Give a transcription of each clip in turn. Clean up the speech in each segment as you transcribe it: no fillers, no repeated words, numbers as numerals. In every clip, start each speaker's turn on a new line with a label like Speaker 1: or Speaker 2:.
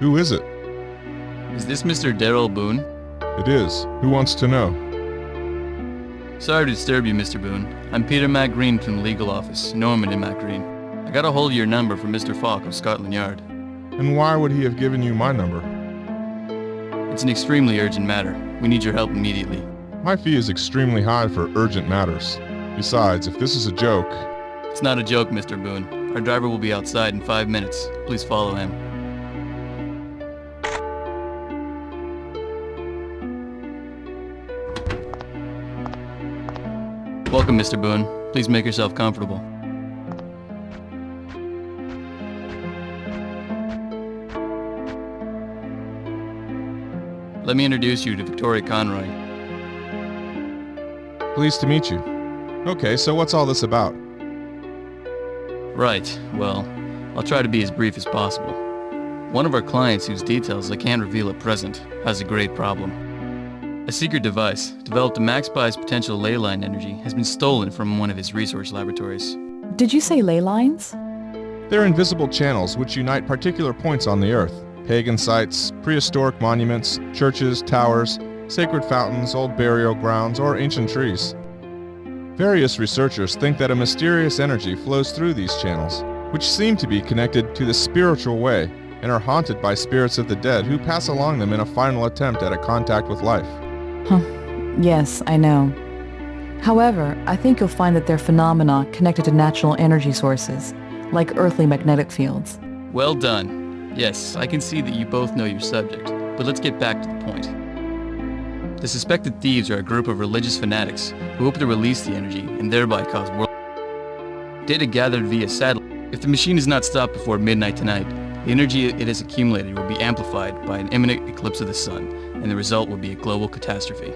Speaker 1: Who is it?
Speaker 2: Is this Mr. Daryl Boone?
Speaker 1: It is. Who wants to know?
Speaker 2: Sorry to disturb you, Mr. Boone. I'm Peter MacGreen from the legal office, Norman and MacGreen. I got a hold of your number from Mr. Falk of Scotland Yard.
Speaker 1: And why would he have given you my number?
Speaker 2: It's an extremely urgent matter. We need your help immediately.
Speaker 1: My fee is extremely high for urgent matters. Besides, if this is a joke...
Speaker 2: It's not a joke, Mr. Boone. Our driver will be outside in 5 minutes. Please follow him. Welcome, Mr. Boone. Please make yourself comfortable. Let me introduce you to Victoria Conroy.
Speaker 1: Pleased to meet you. Okay, so what's all this about?
Speaker 2: Right, well, I'll try to be as brief as possible. One of our clients, whose details I can't reveal at present, has a great problem. A secret device, developed to maximize potential ley line energy, has been stolen from one of his research laboratories.
Speaker 3: Did you say ley lines?
Speaker 1: They're invisible channels which unite particular points on the Earth. Pagan sites, prehistoric monuments, churches, towers, sacred fountains, old burial grounds, or ancient trees. Various researchers think that a mysterious energy flows through these channels, which seem to be connected to the spiritual way and are haunted by spirits of the dead who pass along them in a final attempt at a contact with life.
Speaker 3: Huh. Yes, I know. However, I think you'll find that they're phenomena connected to natural energy sources, like earthly magnetic fields.
Speaker 2: Well done. Yes, I can see that you both know your subject, but let's get back to the point. The suspected thieves are a group of religious fanatics who hope to release the energy and thereby cause world data gathered via satellite. If the machine is not stopped before midnight tonight, the energy it has accumulated will be amplified by an imminent eclipse of the sun, and the result will be a global catastrophe.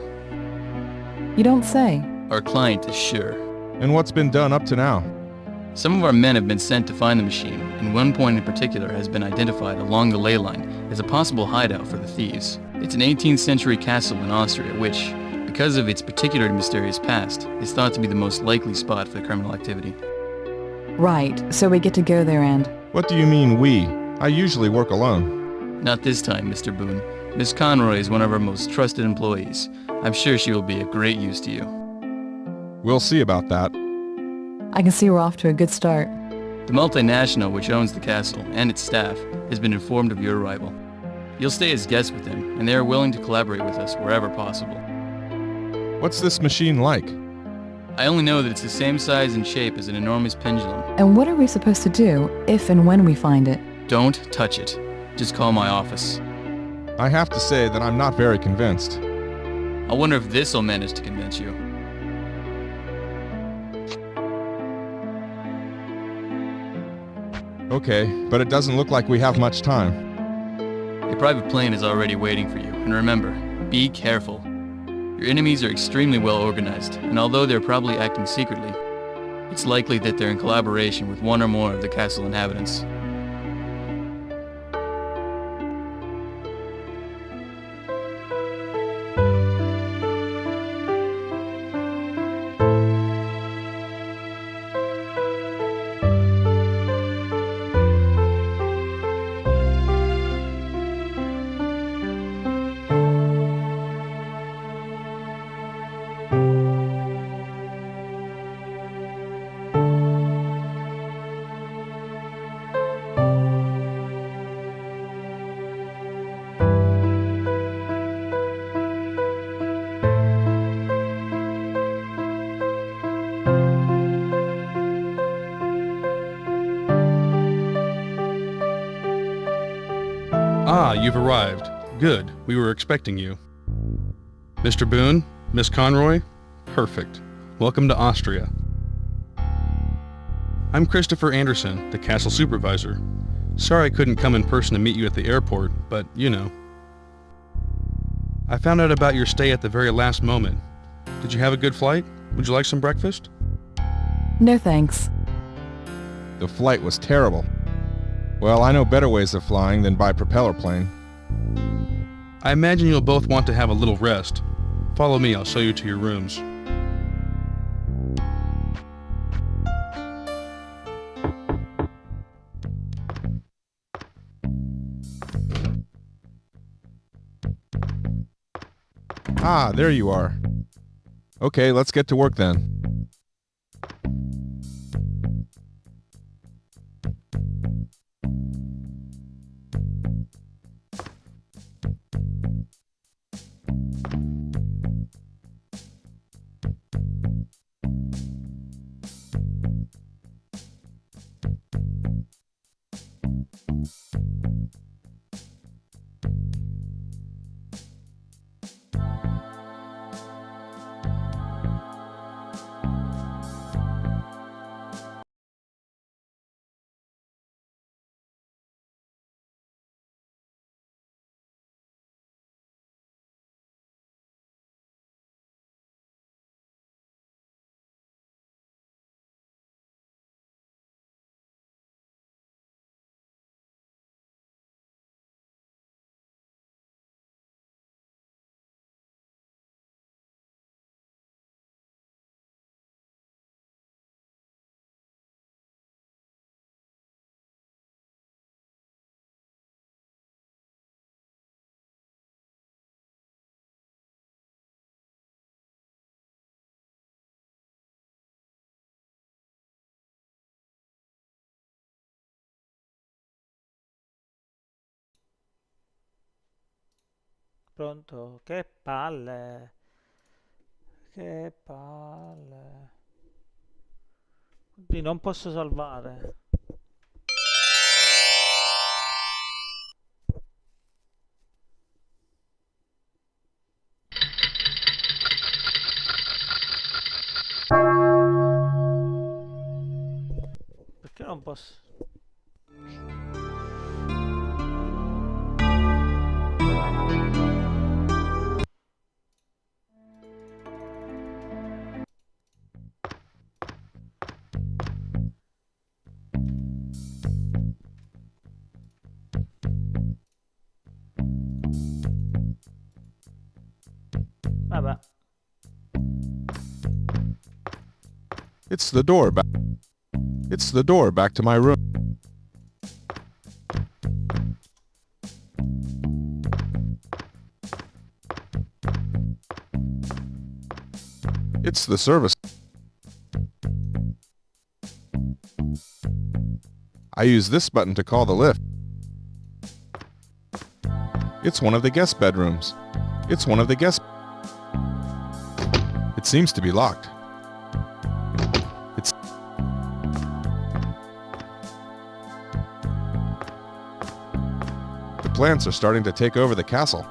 Speaker 3: You don't say.
Speaker 2: Our client is sure.
Speaker 1: And what's been done up to now?
Speaker 2: Some of our men have been sent to find the machine, and one point in particular has been identified along the ley line as a possible hideout for the thieves. It's an 18th century castle in Austria which, because of its particularly mysterious past, is thought to be the most likely spot for criminal activity.
Speaker 3: Right, so we get to go there and...
Speaker 1: What do you mean, we? I usually work alone.
Speaker 2: Not this time, Mr. Boone. Miss Conroy is one of our most trusted employees. I'm sure she will be of great use to you.
Speaker 1: We'll see about that.
Speaker 3: I can see we're off to a good start.
Speaker 2: The multinational which owns the castle and its staff has been informed of your arrival. You'll stay as guests with them, and they are willing to collaborate with us wherever possible.
Speaker 1: What's this machine like?
Speaker 2: I only know that it's the same size and shape as an enormous pendulum.
Speaker 3: And what are we supposed to do if and when we find it?
Speaker 2: Don't touch it. Just call my office.
Speaker 1: I have to say that I'm not very convinced.
Speaker 2: I wonder if this'll manage to convince you.
Speaker 1: Okay, but it doesn't look like we have much time.
Speaker 2: A private plane is already waiting for you, and remember, be careful. Your enemies are extremely well organized, and although they're probably acting secretly, it's likely that they're in collaboration with one or more of the castle inhabitants.
Speaker 4: Ah, you've arrived. Good. We were expecting you. Mr. Boone? Miss Conroy? Perfect. Welcome to Austria. I'm Christopher Anderson, the castle supervisor. Sorry I couldn't come in person to meet you at the airport, but you know. I found out about your stay at the very last moment. Did you have a good flight? Would you like some breakfast?
Speaker 3: No thanks.
Speaker 1: The flight was terrible. Well, I know better ways of flying than by propeller plane.
Speaker 4: I imagine you'll both want to have a little rest. Follow me, I'll show you to your rooms.
Speaker 1: Ah, there you are. Okay, let's get to work then.
Speaker 5: Pronto? Che palle. Che palle. Quindi non posso salvare. Perché non posso? Vabbè.
Speaker 1: It's the door back. It's the door back to my room. It's the service. I use this button to call the lift. It's one of the guest bedrooms. It's one of the guest... It seems to be locked. It's... The plants are starting to take over the castle.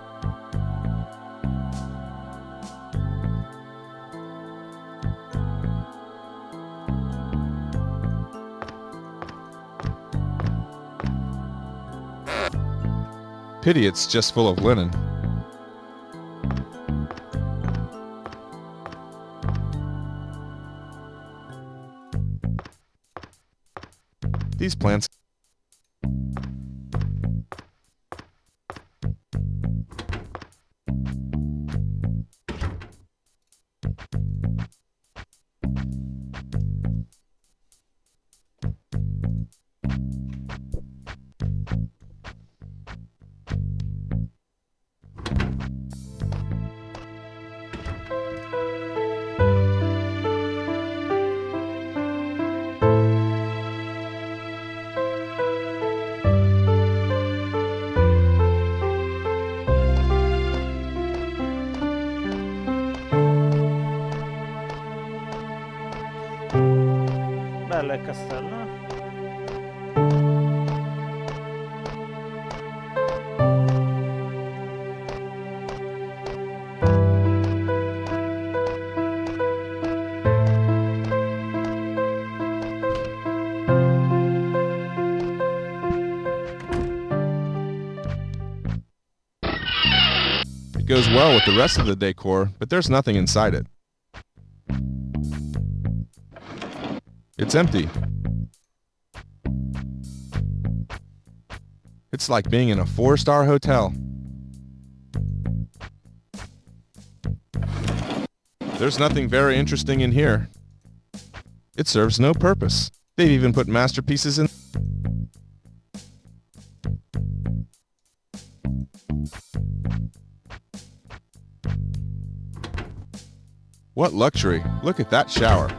Speaker 1: Pity it's just full of linen. These plants...
Speaker 5: Bello il castello, eh?
Speaker 1: It goes well with the rest of the decor, but there's nothing inside it. It's empty. It's like being in a 4-star hotel. There's nothing very interesting in here. It serves no purpose. They've even put masterpieces in. What luxury. Look at that shower.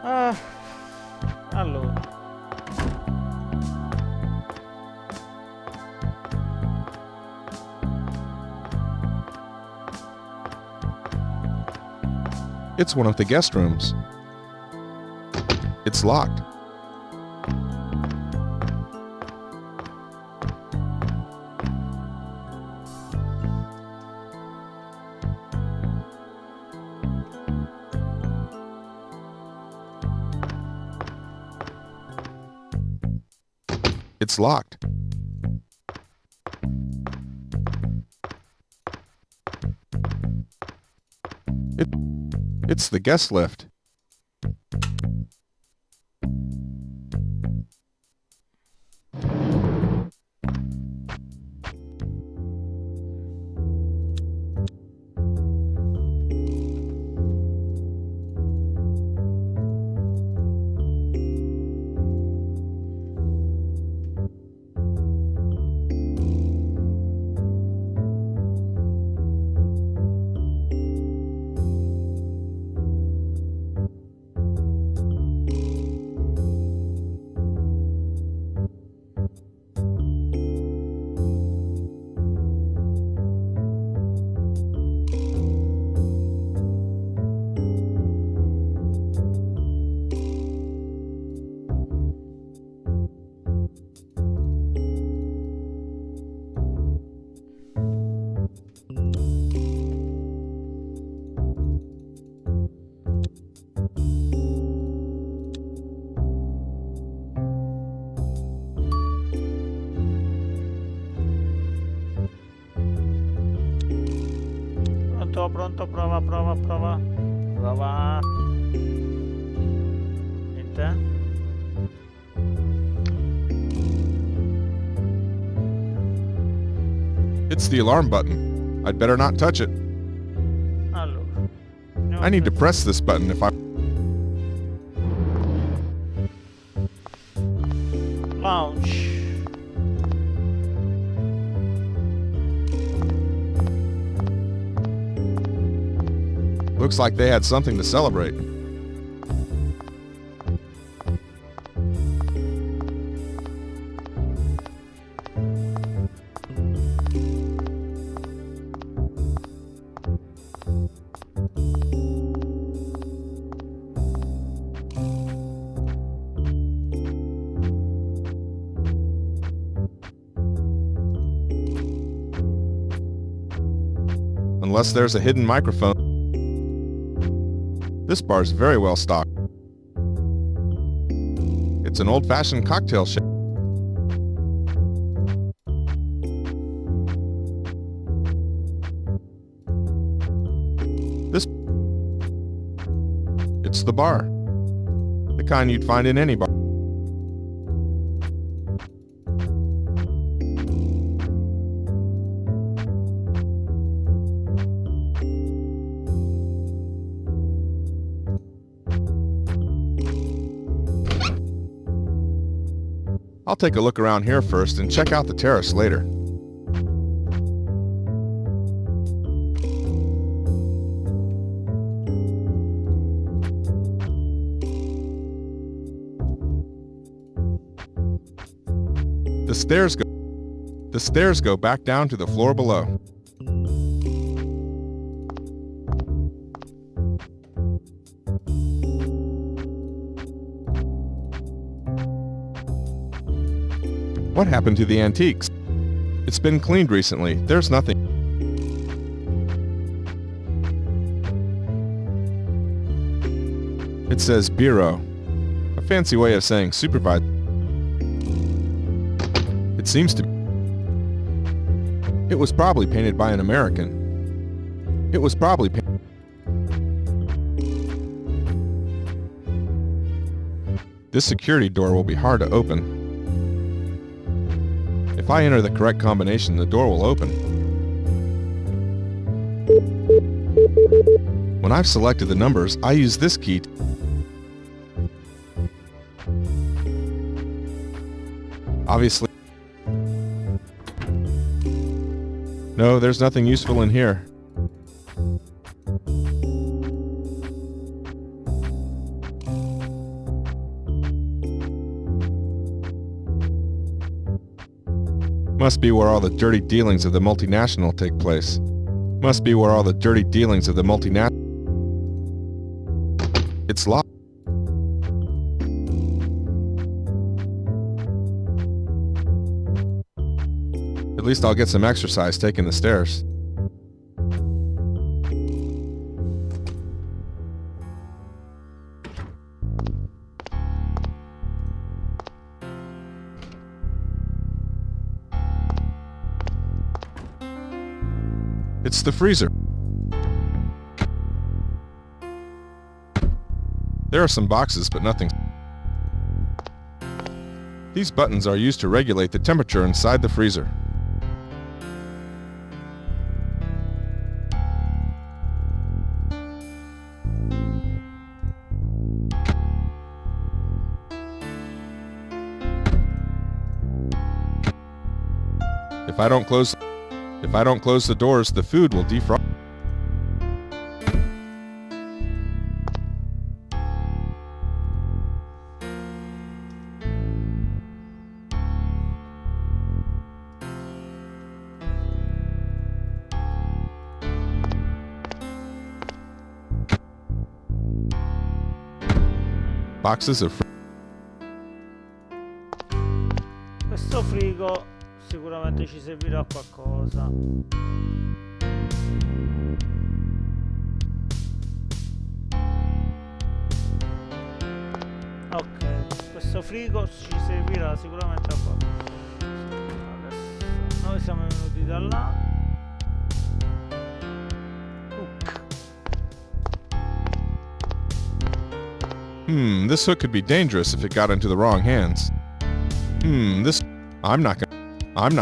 Speaker 5: Ah, allora.
Speaker 1: It's one of the guest rooms. It's locked. It's locked. It's the guest lift.
Speaker 5: Pronto, pronto, prova, prova, prova. Prova. Niente.
Speaker 1: It's the alarm button. I'd better not touch it.
Speaker 5: Allora.
Speaker 1: I need to press this button if I...
Speaker 5: Launch.
Speaker 1: Looks like they had something to celebrate. Unless there's a hidden microphone. This bar's very well stocked. It's an old-fashioned cocktail shop. It's the bar. The kind you'd find in any bar. I'll take a look around here first and check out the terrace later. The stairs go back down to the floor below. What happened to the antiques? It's been cleaned recently. There's nothing. It says bureau, a fancy way of saying supervisor. It seems to be. It was probably painted by an American. It was probably painted. This security door will be hard to open. If I enter the correct combination, the door will open. When I've selected the numbers, I use this key. No, there's nothing useful in here. Must be where all the dirty dealings of the multinational take place. Must be where all the dirty dealings of the multinational... It's locked. At least I'll get some exercise taking the stairs. It's the freezer. There are some boxes, but nothing. These buttons are used to regulate the temperature inside the freezer. If I don't close the doors, the food will defrost. Boxes of
Speaker 5: Questo frigo sicuramente ci servirà a qualcosa. Ok, questo frigo ci servirà sicuramente a qualcosa. Adesso noi siamo venuti da là.
Speaker 1: This hook could be dangerous if it got into the wrong hands. I'm not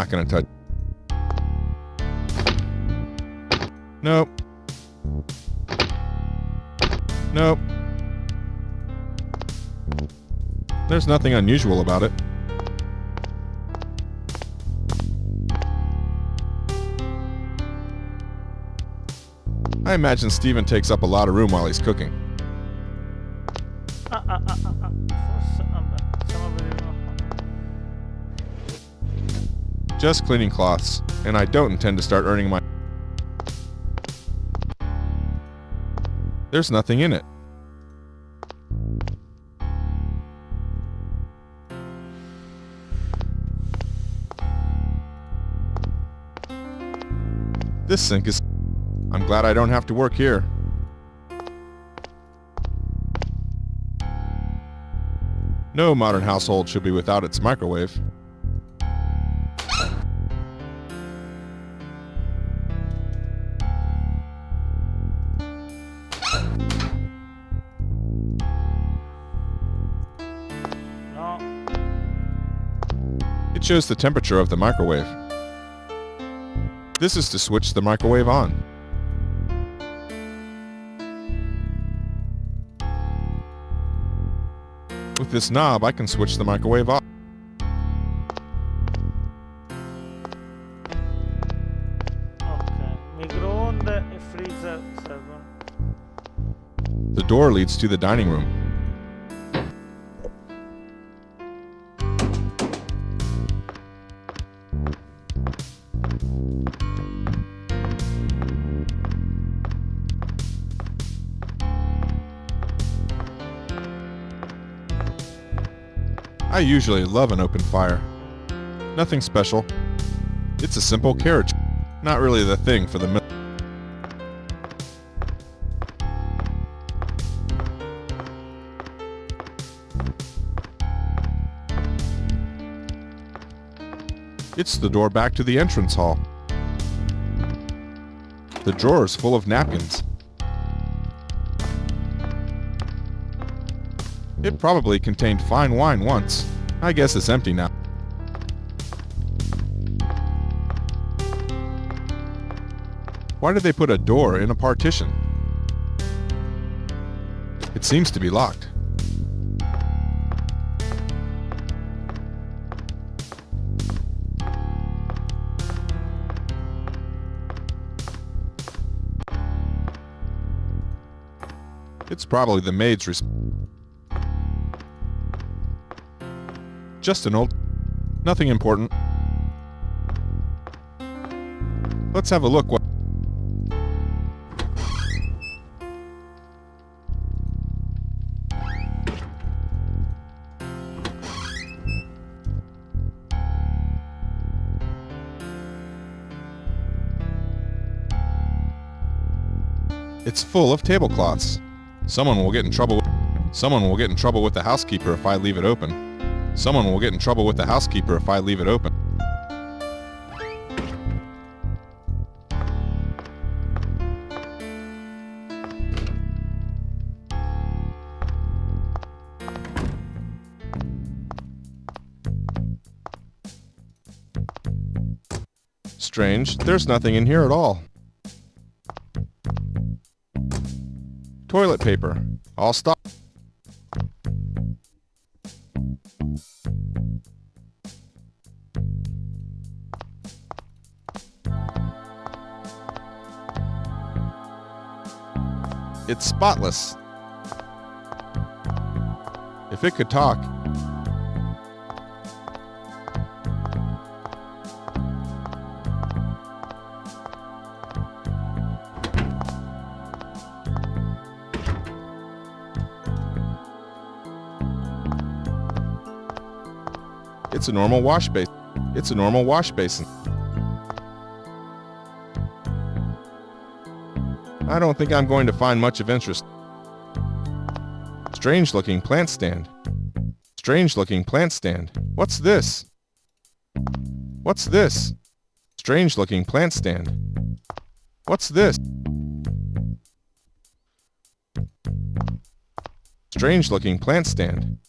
Speaker 1: gonna touch. Nope. Nope. There's nothing unusual about it. I imagine Steven takes up a lot of room while he's cooking.
Speaker 5: Forse, vabbè, stiamo a vedere qua.
Speaker 1: Just cleaning cloths, and I don't intend to start earning my... There's nothing in it. This sink is... I'm glad I don't have to work here. No modern household should be without its microwave.
Speaker 5: No,
Speaker 1: It shows the temperature of the microwave. This is to switch the microwave on. With this knob, I can switch the microwave off.
Speaker 5: ok, microonde e freezer servono.
Speaker 1: The door leads to the dining room. I usually love an open fire. Nothing special. It's a simple carriage. Not really the thing for the middle. It's the door back to the entrance hall. The drawer is full of napkins. It probably contained fine wine once. I guess it's empty now. Why did they put a door in a partition? It seems to be locked. It's probably the maid's Just an old... Nothing important. Let's have a look what... It's full of tablecloths. Someone will get in trouble with the housekeeper if I leave it open. Someone will get in trouble with the housekeeper if I leave it open. Strange, there's nothing in here at all. Toilet paper. I'll stop. It's spotless. If it could talk. It's a normal wash basin. It's a normal wash basin. I don't think I'm going to find much of interest. Strange looking plant stand. Strange looking plant stand. What's this? What's this? Strange looking plant stand. What's this? Strange looking plant stand.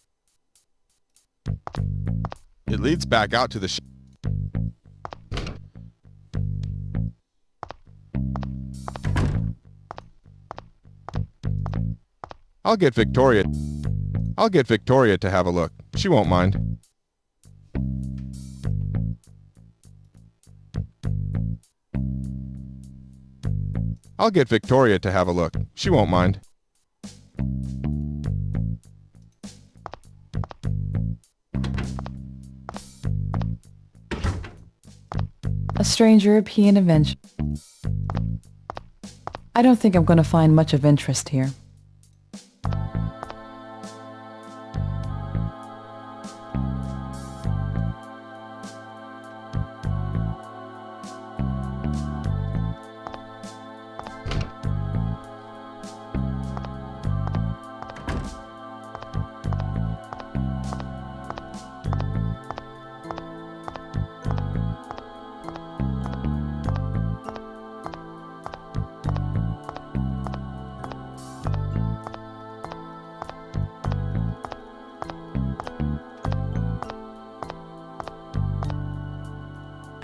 Speaker 1: It leads back out to the I'll get Victoria to have a look. She won't mind. I'll get Victoria to have a look. She won't mind.
Speaker 3: A strange European invention. I don't think I'm going to find much of interest here.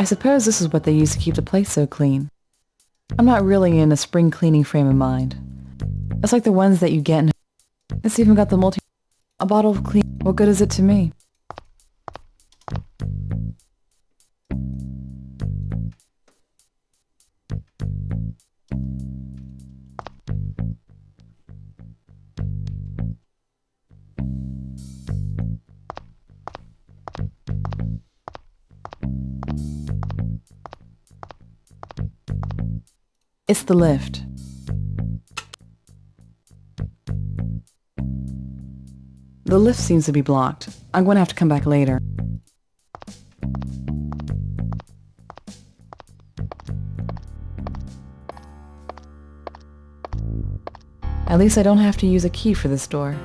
Speaker 3: I suppose this is what they use to keep the place so clean. I'm not really in a spring cleaning frame of mind. It's like the ones that you get in... It's even got the a bottle of clean... What good is it to me? It's the lift. The lift seems to be blocked. I'm going to have to come back later. At least I don't have to use a key for this door.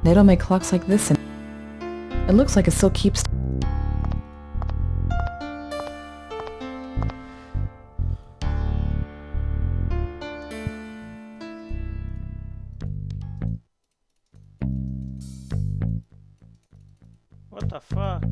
Speaker 3: They don't make clocks like this anymore. It looks like it still keeps...
Speaker 5: What the fuck?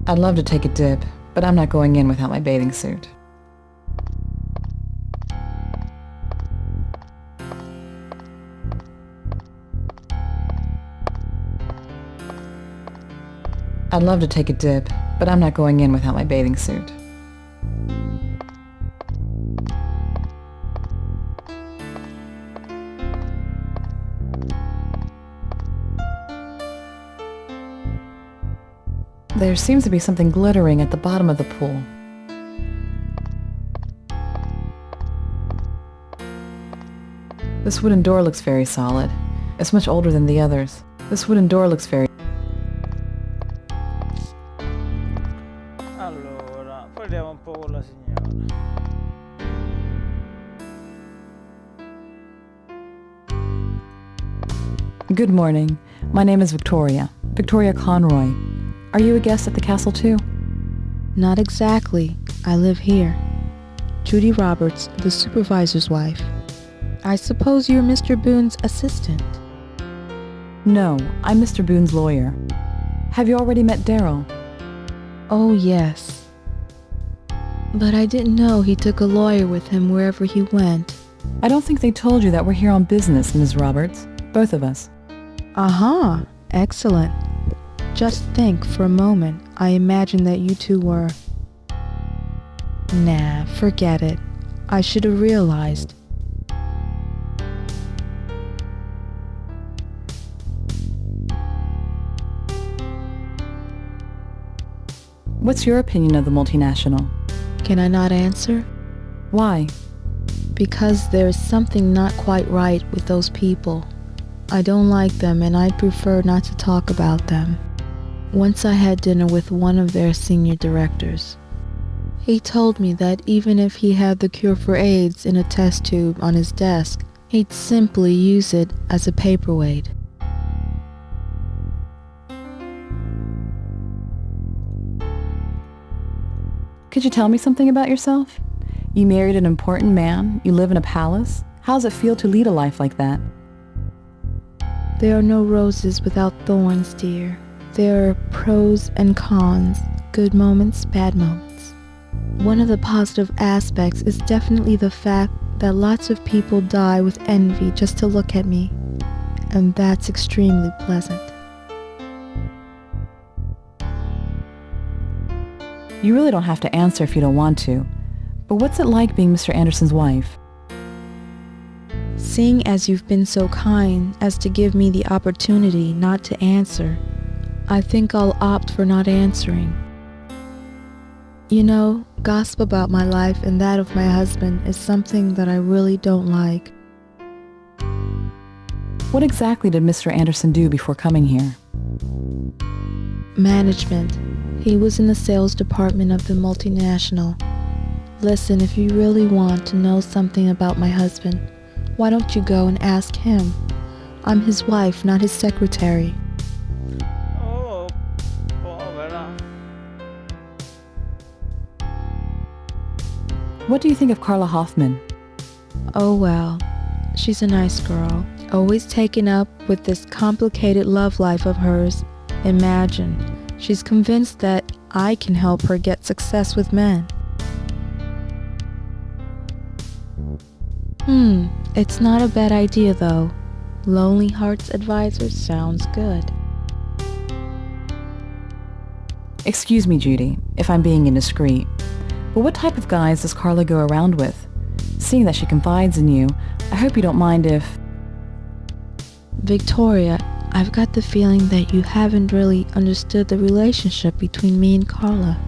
Speaker 3: I'd love to take a dip, but I'm not going in without my bathing suit. I'd love to take a dip, but I'm not going in without my bathing suit. There seems to be something glittering at the bottom of the pool. This wooden door looks very solid. It's much older than the others. This wooden door looks very...
Speaker 5: Allora, parliamo un po' con la signora.
Speaker 3: Good morning. My name is Victoria. Victoria Conroy. Are you a guest at the castle too?
Speaker 6: Not exactly. I live here. Judy Roberts, the supervisor's wife. I suppose you're Mr. Boone's assistant.
Speaker 3: No, I'm Mr. Boone's lawyer. Have you already met Daryl?
Speaker 6: Oh, yes. But I didn't know he took a lawyer with him wherever he went.
Speaker 3: I don't think they told you that we're here on business, Ms. Roberts. Both of us.
Speaker 6: Aha! Excellent. Just think for a moment, I imagined that you two were... Nah, forget it. I should have realized.
Speaker 3: What's your opinion of the multinational?
Speaker 6: Can I not answer?
Speaker 3: Why?
Speaker 6: Because there's something not quite right with those people. I don't like them and I'd prefer not to talk about them. Once I had dinner with one of their senior directors. He told me that even if he had the cure for AIDS in a test tube on his desk, he'd simply use it as a paperweight.
Speaker 3: Could you tell me something about yourself? You married an important man, you live in a palace. How does it feel to lead a life like that?
Speaker 6: There are no roses without thorns, dear. There are pros and cons, good moments, bad moments. One of the positive aspects is definitely the fact that lots of people die with envy just to look at me, and that's extremely pleasant.
Speaker 3: You really don't have to answer if you don't want to. But what's it like being Mr. Anderson's wife?
Speaker 6: Seeing as you've been so kind as to give me the opportunity not to answer, I think I'll opt for not answering. You know, gossip about my life and that of my husband is something that I really don't like.
Speaker 3: What exactly did Mr. Anderson do before coming here?
Speaker 6: Management. He was in the sales department of the multinational. Listen, if you really want to know something about my husband, why don't you go and ask him? I'm his wife, not his secretary.
Speaker 5: Oh, povera.
Speaker 3: What do you think of Carla Hoffman?
Speaker 6: Oh well, She's a nice girl, always taken up with this complicated love life of hers. Imagine, she's convinced that I can help her get success with men. It's not a bad idea though. Lonely Hearts Advisor sounds good.
Speaker 3: Excuse me, Judy, if I'm being indiscreet, but what type of guys does Carla go around with? Seeing that she confides in you, I hope you don't mind if...
Speaker 6: Victoria, I've got the feeling that you haven't really understood the relationship between me and Carla.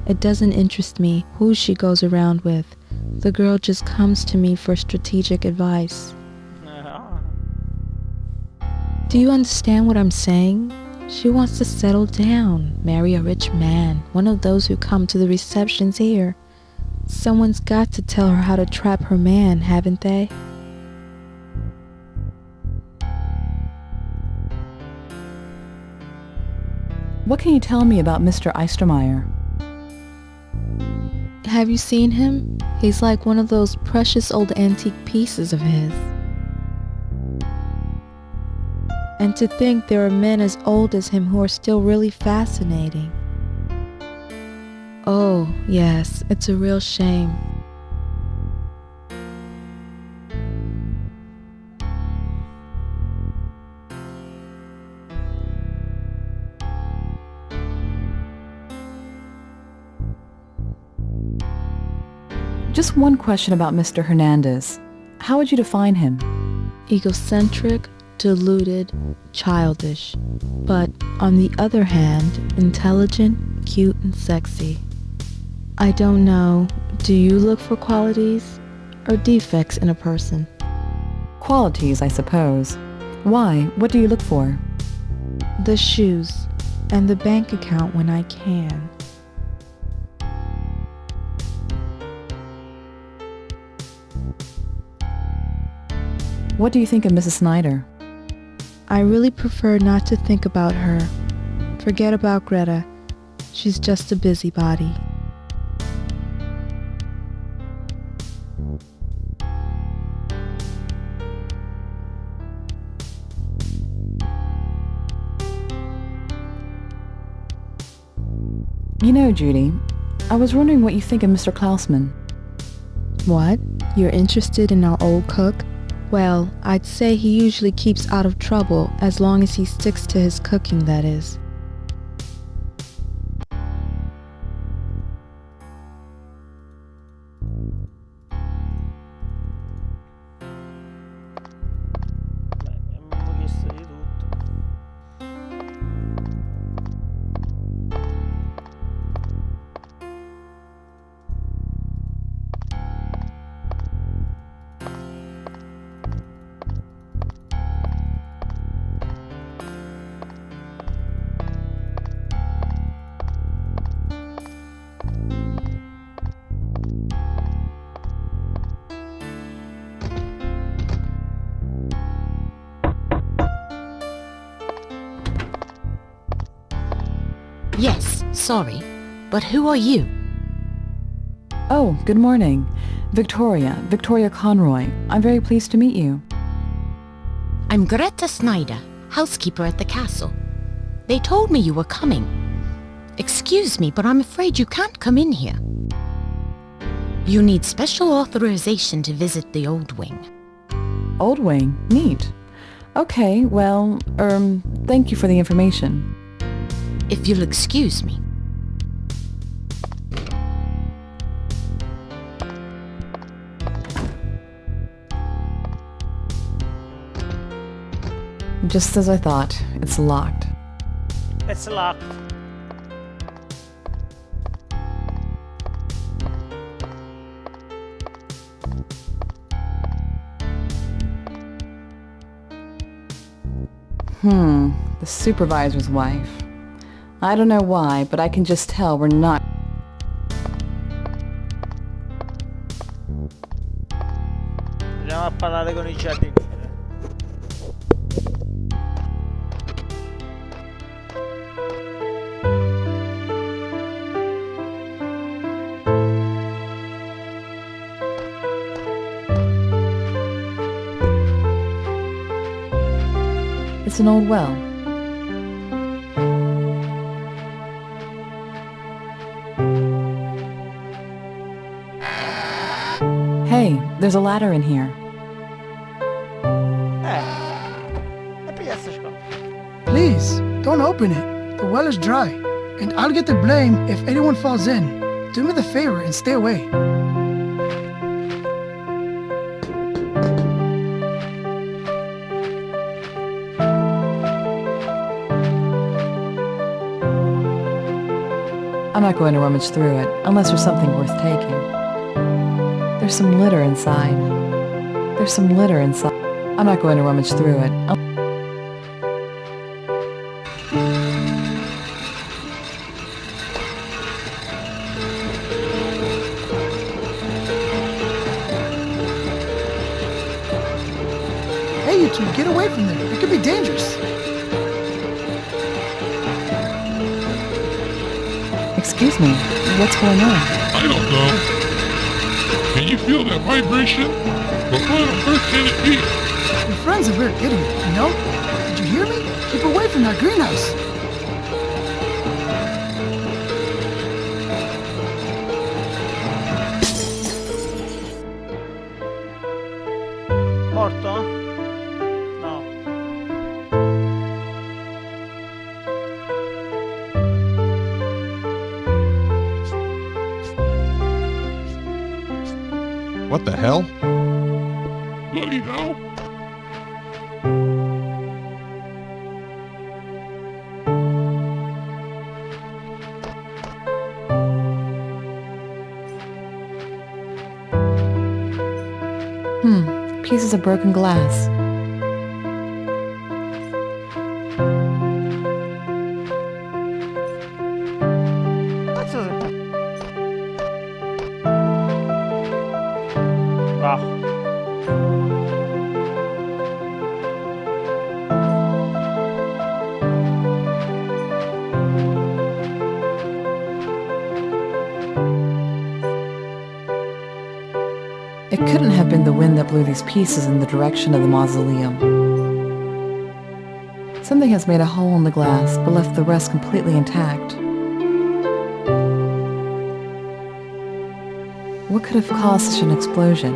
Speaker 6: It doesn't interest me who she goes around with. The girl just comes to me for strategic advice. Do you understand what I'm saying? She wants to settle down, marry a rich man, one of those who come to the receptions here. Someone's got to tell her how to trap her man, haven't they?
Speaker 3: What can you tell me about Mr. Eistermeyer?
Speaker 6: Have you seen him? He's like one of those precious old antique pieces of his. And to think there are men as old as him who are still really fascinating. Oh, yes, it's a real shame.
Speaker 3: Just one question about Mr. Hernandez. How would you define him?
Speaker 6: Egocentric, deluded, childish, but on the other hand, intelligent, cute, and sexy. I don't know, do you look for qualities or defects in a person?
Speaker 3: Qualities, I suppose. Why? What do you look for?
Speaker 6: The shoes and the bank account when I can.
Speaker 3: What do you think of Mrs. Snyder?
Speaker 6: I really prefer not to think about her. Forget about Greta. She's just a busybody.
Speaker 3: You know, Judy, I was wondering what you think of Mr. Klausman.
Speaker 6: What? You're interested in our old cook? Well, I'd say he usually keeps out of trouble as long as he sticks to his cooking, that is.
Speaker 5: Beh, abbiamo chiesto di tutto.
Speaker 7: Yes, sorry, but who are you?
Speaker 3: Oh, good morning. Victoria Conroy. I'm very pleased to meet you.
Speaker 7: I'm Greta Snyder, housekeeper at the castle. They told me you were coming. Excuse me, but I'm afraid you can't come in here. You need special authorization to visit the Old Wing.
Speaker 3: Old Wing. Neat. Okay, well, thank you for the information.
Speaker 7: If you'll excuse me.
Speaker 3: Just as I thought, it's locked.
Speaker 5: It's locked.
Speaker 3: The supervisor's wife. I don't know why, but I can just tell we're not...
Speaker 5: Andiamo a parlare con i giardinieri.
Speaker 3: It's an old well. Hey, there's a ladder in here.
Speaker 5: E piglia sta scopa.
Speaker 8: Please, don't open it. The well is dry, and I'll get the blame if anyone falls in. Do me the favor and stay away.
Speaker 3: I'm not going to rummage through it, unless there's something worth taking. There's some litter inside. There's some litter inside. I'm not going to rummage through it.
Speaker 8: Hey, you two, get away from there. It could be dangerous.
Speaker 3: Excuse me, what's going on?
Speaker 1: I don't know. Can you feel that vibration? But what on earth can it be?
Speaker 8: Your friend's a real idiot, you know? Did you hear me? Keep away from that greenhouse.
Speaker 5: Morto? No.
Speaker 1: What the hell? Bloody hell!
Speaker 3: Pieces of broken glass.
Speaker 5: Cazzo sei? Ah.
Speaker 3: It couldn't have been the wind that blew these pieces in the direction of the mausoleum. Something has made a hole in the glass, but left the rest completely intact. What could have caused such an explosion?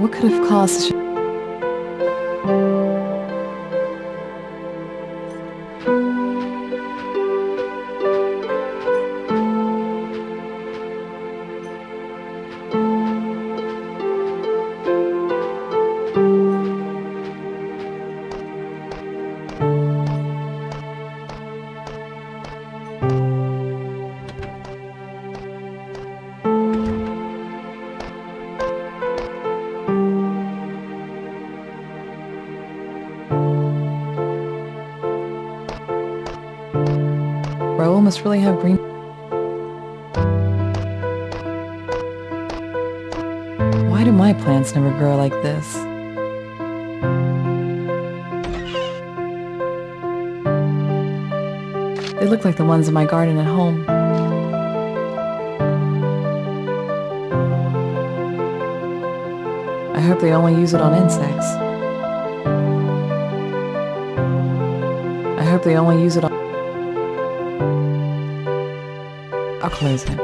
Speaker 3: What could have caused such a... Raoul must really have green... Why do my plants never grow like this? They look like the ones in my garden at home. I hope they only use it on insects. I hope they only use it on... I'll close it.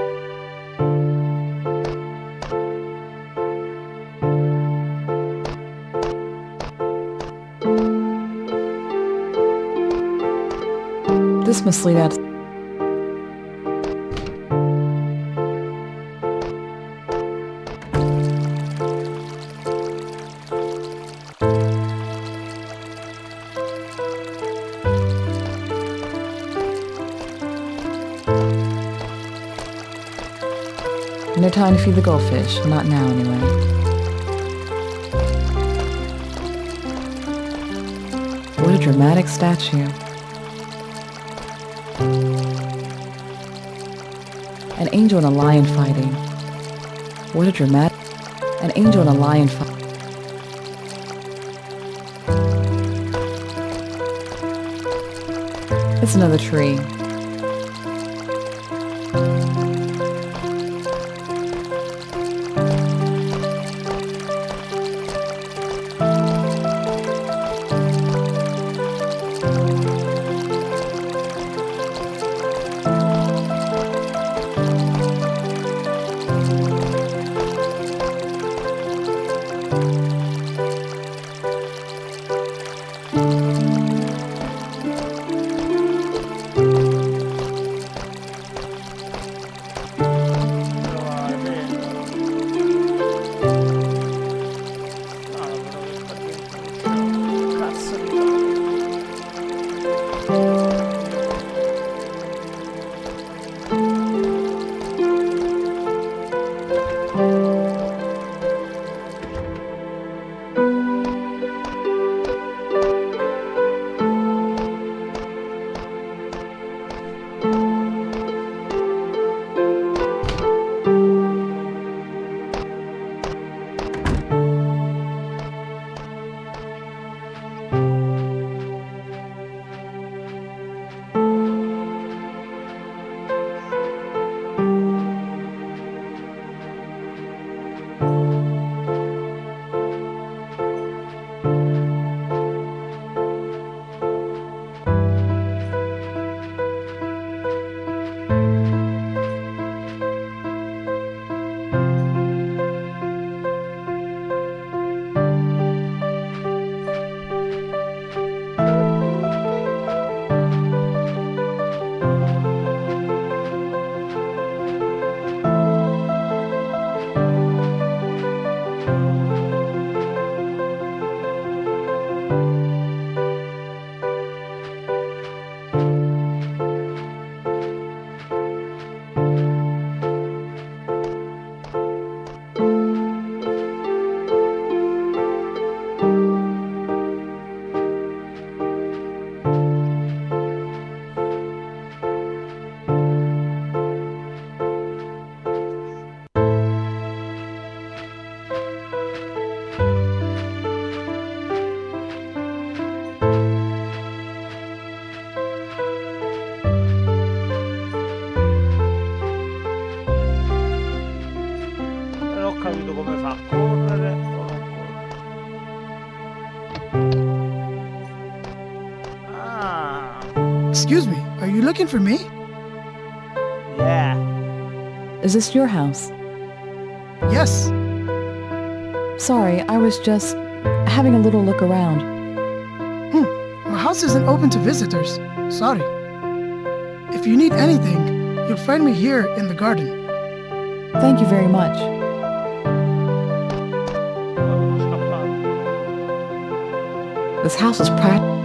Speaker 3: This must lead out. No time to feed the goldfish. Not now, anyway. What a dramatic statue. An angel and a lion fighting. What a dramatic... An angel and a lion fight. It's another tree.
Speaker 5: capito come fa a correre o non correre. Ah,
Speaker 8: Excuse me, are you looking for me?
Speaker 5: yeah.
Speaker 3: Is this your house?
Speaker 8: Yes.
Speaker 3: Sorry, I was just having a little look around.
Speaker 8: My house isn't open to visitors. Sorry. If you need anything, you'll find me here in the garden.
Speaker 3: Thank you very much.
Speaker 5: Sono scappato.
Speaker 3: This house is practical.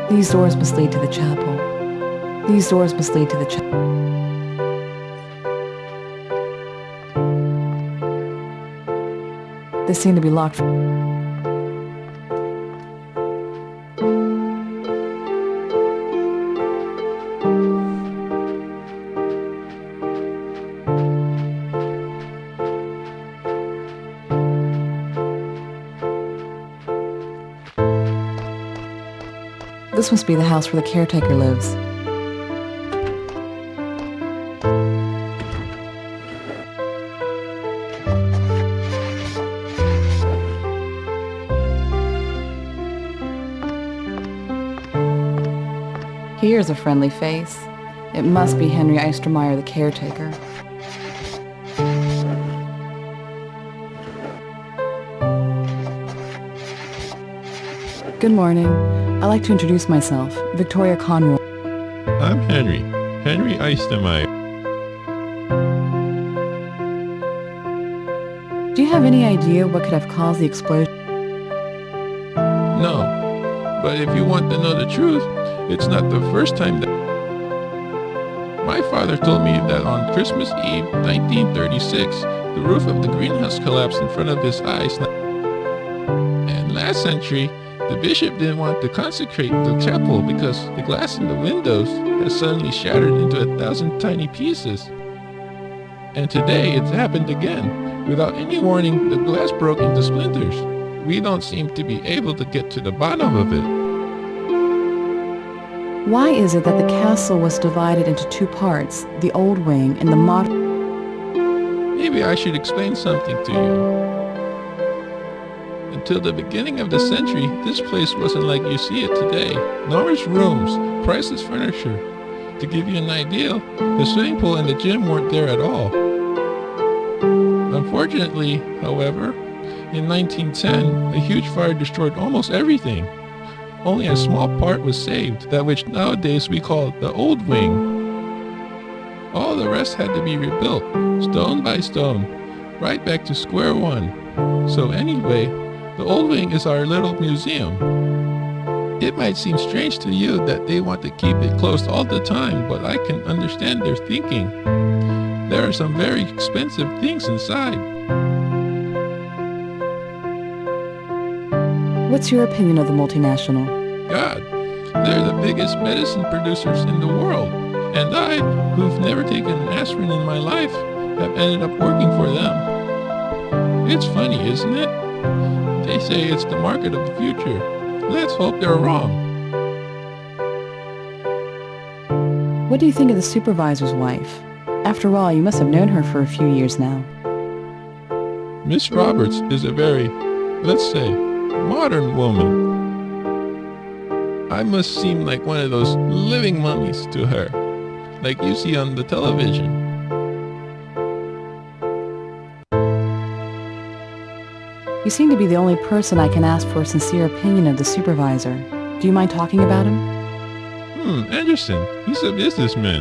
Speaker 3: These doors must lead to the chapel. These doors must lead to the chapel. They seem to be locked. This must be the house where the caretaker lives. Here's a friendly face. It must be Henry Eistermeyer, the caretaker. Good morning. I'd like to introduce myself, Victoria Conroy.
Speaker 9: I'm Henry Eistermeyer.
Speaker 3: Do you have any idea what could have caused the explosion?
Speaker 9: No, but if you want to know the truth, it's not the first time that... My father told me that on Christmas Eve, 1936, the roof of the greenhouse collapsed in front of his eyes. And last century, the bishop didn't want to consecrate the chapel because the glass in the windows has suddenly shattered into 1,000 tiny pieces. And today it's happened again. Without any warning, the glass broke into splinters. We don't seem to be able to get to the bottom of it.
Speaker 3: Why is it that the castle was divided into two parts, the old wing and the modern?
Speaker 9: Maybe I should explain something to you. Until the beginning of the century, this place wasn't like you see it today. Enormous rooms, priceless furniture. To give you an idea, the swimming pool and the gym weren't there at all. Unfortunately, however, in 1910, a huge fire destroyed almost everything. Only a small part was saved, that which nowadays we call the old wing. All the rest had to be rebuilt, stone by stone, right back to square one. So anyway, the old wing is our little museum. It might seem strange to you that they want to keep it closed all the time, but I can understand their thinking. There are some very expensive things inside.
Speaker 3: What's your opinion of the multinational?
Speaker 9: God, they're the biggest medicine producers in the world, And I, who've never taken an aspirin in my life, have ended up working for them. It's funny, isn't it? They say it's the market of the future. Let's hope they're wrong.
Speaker 3: What do you think of the supervisor's wife? After all, you must have known her for a few years now.
Speaker 9: Miss Roberts is a very, let's say, modern woman. I must seem like one of those living mummies to her, like you see on the television.
Speaker 3: You seem to be the only person I can ask for a sincere opinion of the supervisor. Do you mind talking about him?
Speaker 9: Anderson, he's a businessman.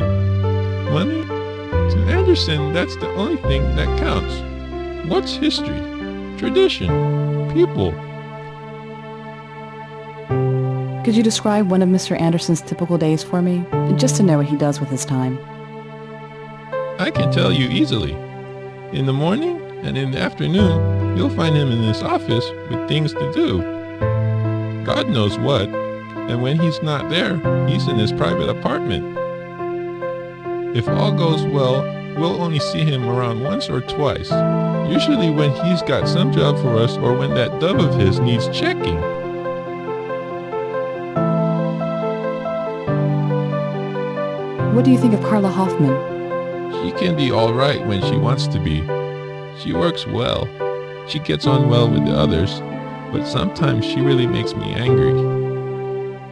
Speaker 9: Money? To Anderson, that's the only thing that counts. What's history? Tradition? People?
Speaker 3: Could you describe one of Mr. Anderson's typical days for me? Just to know what he does with his time.
Speaker 9: I can tell you easily. In the morning and in the afternoon, you'll find him in his office with things to do. God knows what. And when he's not there, he's in his private apartment. If all goes well, we'll only see him around once or twice. Usually when he's got some job for us or when that dove of his needs checking.
Speaker 3: What do you think of Carla Hoffman?
Speaker 9: She can be all right when she wants to be. She works well. She gets on well with the others, but sometimes she really makes me angry.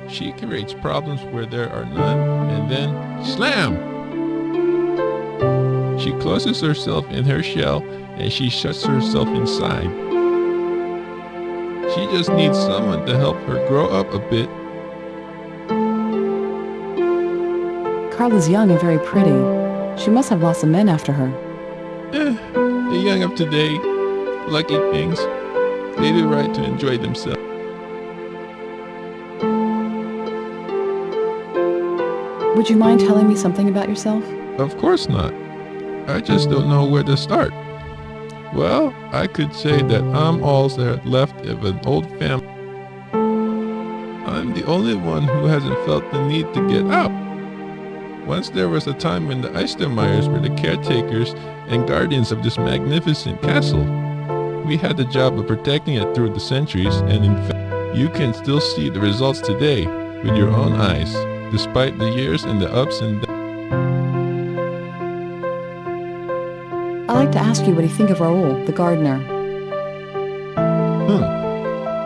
Speaker 9: She creates problems where there are none, and then slam! She closes herself in her shell, and she shuts herself inside. She just needs someone to help her grow up a bit.
Speaker 3: Carla's young and very pretty. She must have lots of men after her.
Speaker 9: The young of today, lucky things, they do right to enjoy themselves.
Speaker 3: Would you mind telling me something about yourself?
Speaker 9: Of course not. I just don't know where to start. Well, I could say that I'm all that left of an old family. I'm the only one who hasn't felt the need to get out. Once there was a time when the Eistermeyers were the caretakers and guardians of this magnificent castle. We had the job of protecting it through the centuries, and in fact, you can still see the results today with your own eyes, despite the years and the ups and downs.
Speaker 3: I'd like to ask you what you think of Raoul, the gardener.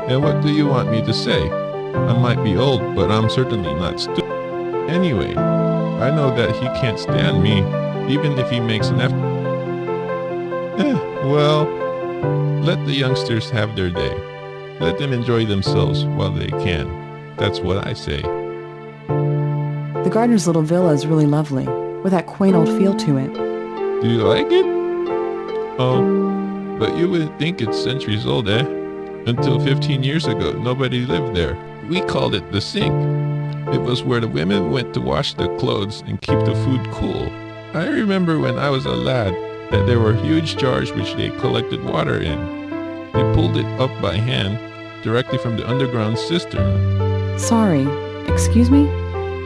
Speaker 9: And what do you want me to say? I might be old, but I'm certainly not stupid. Anyway, I know that he can't stand me, even if he makes an effort. Well, let the youngsters have their day. Let them enjoy themselves while they can. That's what I say.
Speaker 3: The gardener's little villa is really lovely, with that quaint old feel to it.
Speaker 9: Do you like it? Oh, but you wouldn't think it's centuries old, eh? Until 15 years ago, nobody lived there. We called it the sink. It was where the women went to wash their clothes and keep the food cool. I remember when I was a lad that there were huge jars which they collected water in. They pulled it up by hand, directly from the underground cistern.
Speaker 3: Sorry, excuse me?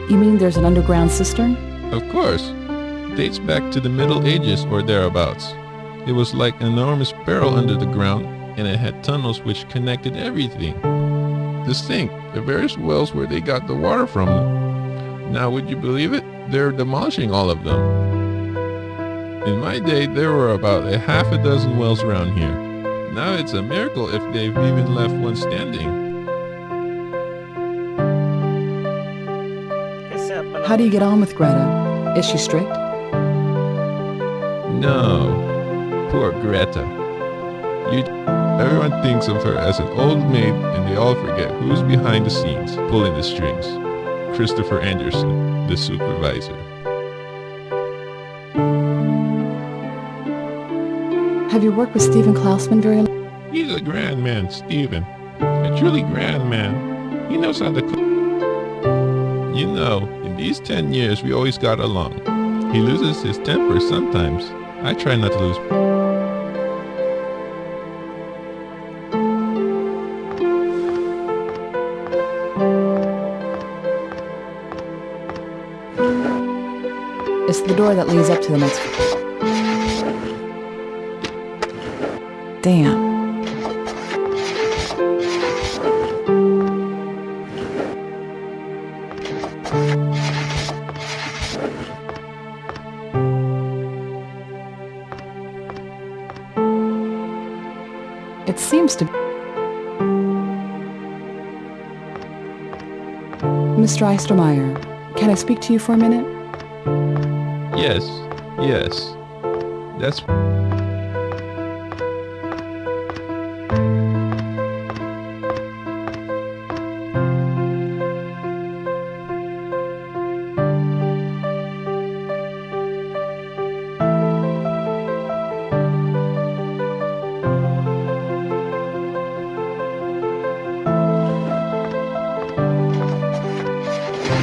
Speaker 3: You mean there's an underground cistern?
Speaker 9: Of course. Dates back to the Middle Ages or thereabouts. It was like an enormous barrel under the ground, and it had tunnels which connected everything. The sink, the various wells where they got the water from. Now would you believe it? They're demolishing all of them. In my day, there were about a half a dozen wells around here. Now it's a miracle if they've even left one standing.
Speaker 3: How do you get on with Greta? Is she strict?
Speaker 9: No. Poor Greta. Everyone thinks of her as an old maid, and they all forget who's behind the scenes, pulling the strings. Christopher Anderson, the supervisor.
Speaker 3: Have you worked with Stephen Klausman very long?
Speaker 9: He's a grand man, Stephen. A truly grand man. He knows how to cook. You know, in these 10 years, we always got along. He loses his temper sometimes. I try not to lose.
Speaker 3: It's the door that leads up to the next floor. Damn. It seems to be... Mr. Eistermeyer, can I speak to you for a minute?
Speaker 9: Yes, yes. That's...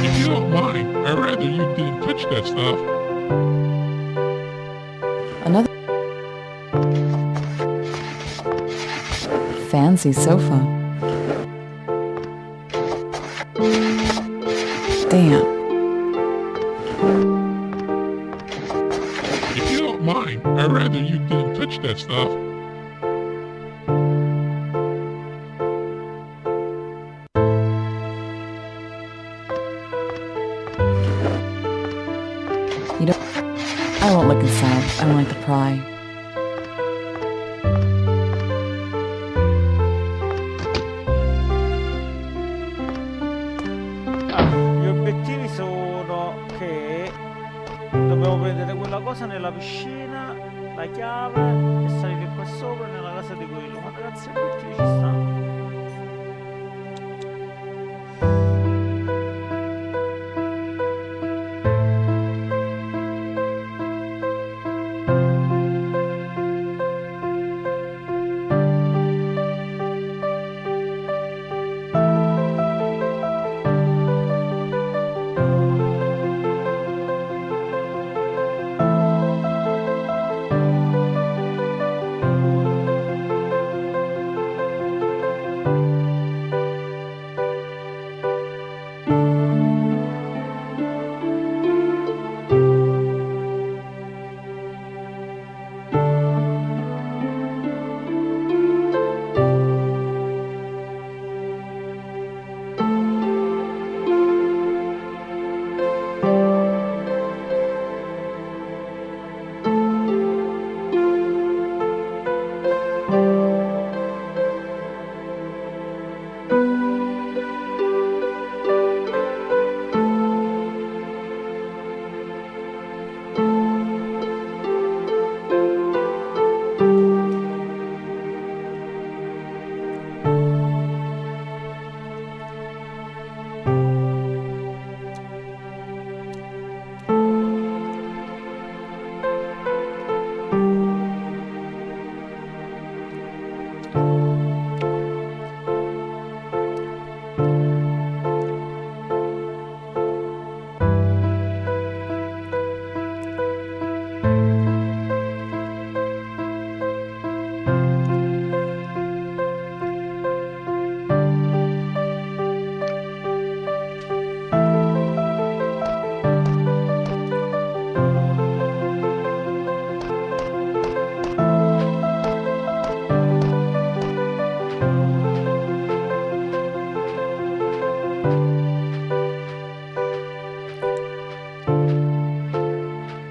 Speaker 9: If you don't mind, I'd rather you didn't touch that stuff.
Speaker 3: Another... Fancy sofa. Damn.
Speaker 9: If you don't mind, I'd rather you didn't touch that stuff.
Speaker 3: You don't... I won't look inside. I don't like to pry.
Speaker 5: Gli obiettivi sono che dobbiamo prendere quella cosa nella piscina, la chiave e salire qua sopra nella casa di quello. Ma ragazzi, gli obiettivi ci stanno.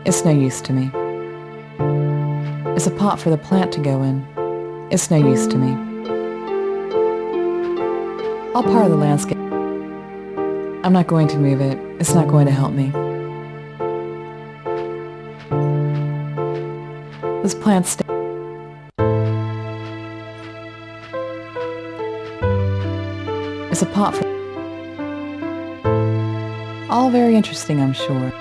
Speaker 3: It's no use to me. It's a pot for the plant to go in. It's no use to me. I'll part the landscape. I'm not going to move it. It's not going to help me. This plant It's a pot for... All very interesting, I'm sure.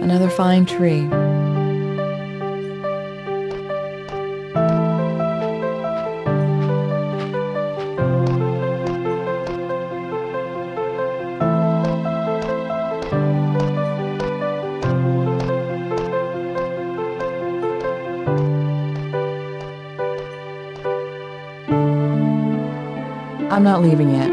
Speaker 3: Another fine tree. I'm not leaving yet.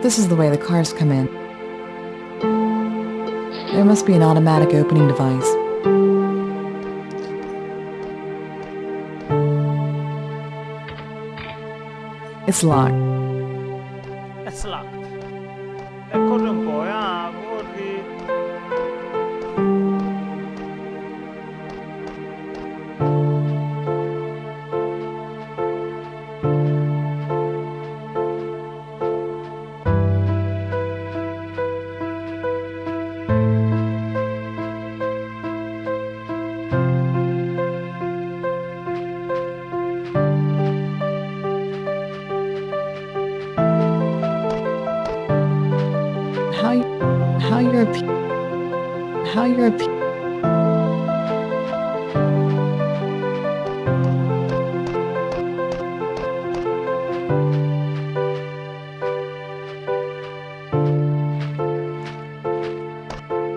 Speaker 3: This is the way the cars come in. There must be an automatic opening device. It's locked.
Speaker 5: It's locked. E corri un po', corri.
Speaker 3: How you're a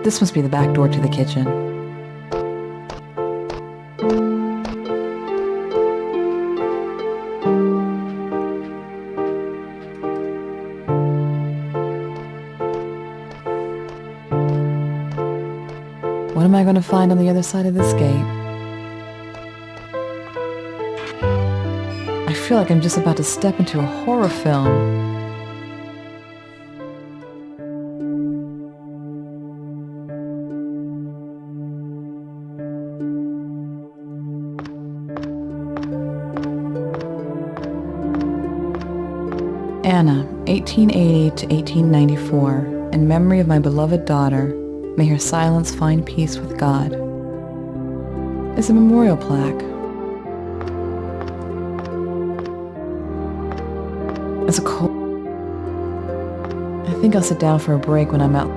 Speaker 3: This must be the back door to the kitchen. What am I going to find on the other side of this gate? I feel like I'm just about to step into a horror film. Anna, 1880 to 1894, in memory of my beloved daughter, may her silence find peace with God, is a memorial plaque. It's a cold... I think I'll sit down for a break when I'm out.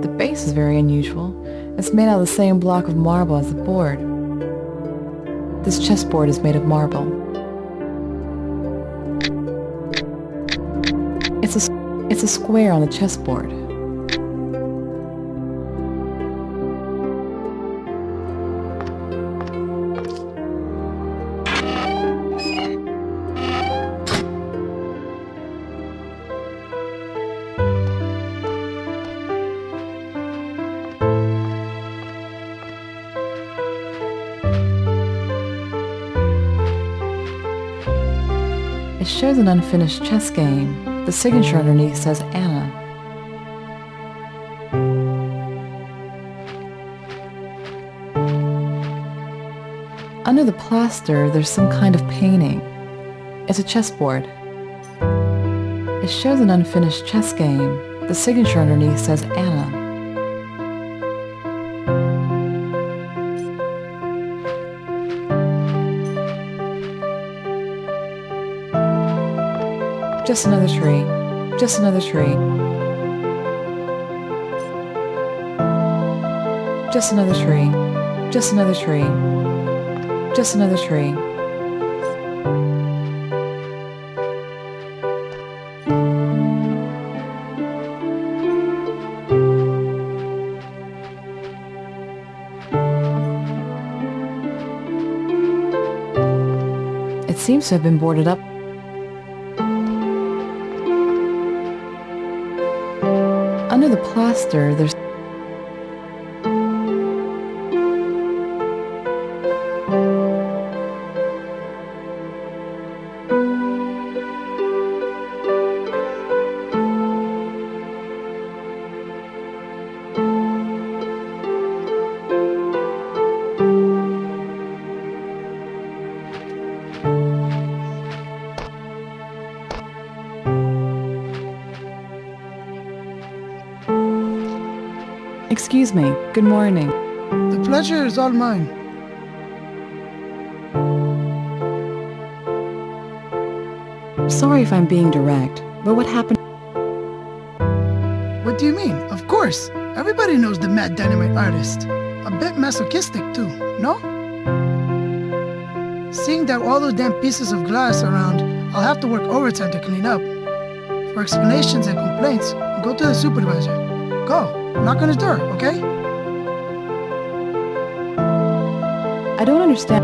Speaker 3: The base is very unusual. It's made out of the same block of marble as the board. This chessboard is made of marble. It's a square on the chessboard. It shows an unfinished chess game. The signature underneath says Anna. Under the plaster, there's some kind of painting. It's a chessboard. It shows an unfinished chess game. The signature underneath says Anna. Just another tree. Just another tree. Just another tree. Just another tree. Just another tree. It seems to have been boarded up. Under the plaster, there's Excuse me. Good morning.
Speaker 8: The pleasure is all mine.
Speaker 3: Sorry if I'm being direct, but what happened?
Speaker 8: What do you mean? Of course. Everybody knows the Mad Dynamite artist. A bit masochistic too, no? Seeing that all those damn pieces of glass around, I'll have to work overtime to clean up. For explanations and complaints, go to the supervisor. Go, knock on his door, okay?
Speaker 3: I don't understand.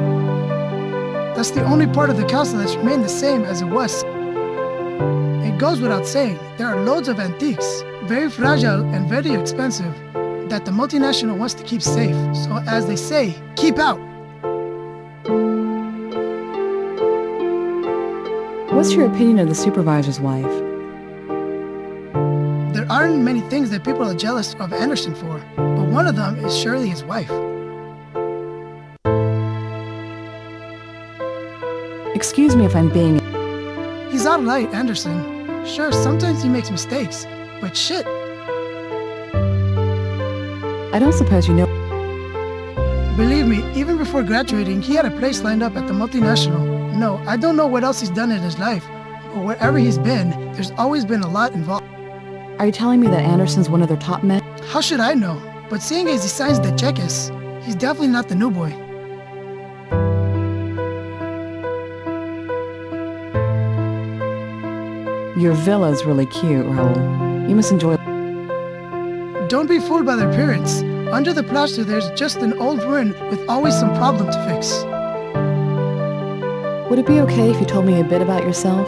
Speaker 8: That's the only part of the castle that's remained the same as it was. It goes without saying, there are loads of antiques, very fragile and very expensive, that the multinational wants to keep safe. So as they say, keep out.
Speaker 3: What's your opinion of the supervisor's wife?
Speaker 8: There aren't many things that people are jealous of Anderson for, but one of them is surely his wife.
Speaker 3: Excuse me if I'm being...
Speaker 8: He's alright, Anderson. Sure, sometimes he makes mistakes, but shit.
Speaker 3: I don't suppose you know...
Speaker 8: Believe me, even before graduating, he had a place lined up at the multinational. No, I don't know what else he's done in his life, but wherever he's been, there's always been a lot involved.
Speaker 3: Are you telling me that Anderson's one of their top men?
Speaker 8: How should I know? But seeing as he signs the cheques, he's definitely not the new boy.
Speaker 3: Your villa's really cute, Raul. You must enjoy...
Speaker 8: Don't be fooled by their appearance. Under the plaster, there's just an old ruin with always some problem to fix.
Speaker 3: Would it be okay if you told me a bit about yourself?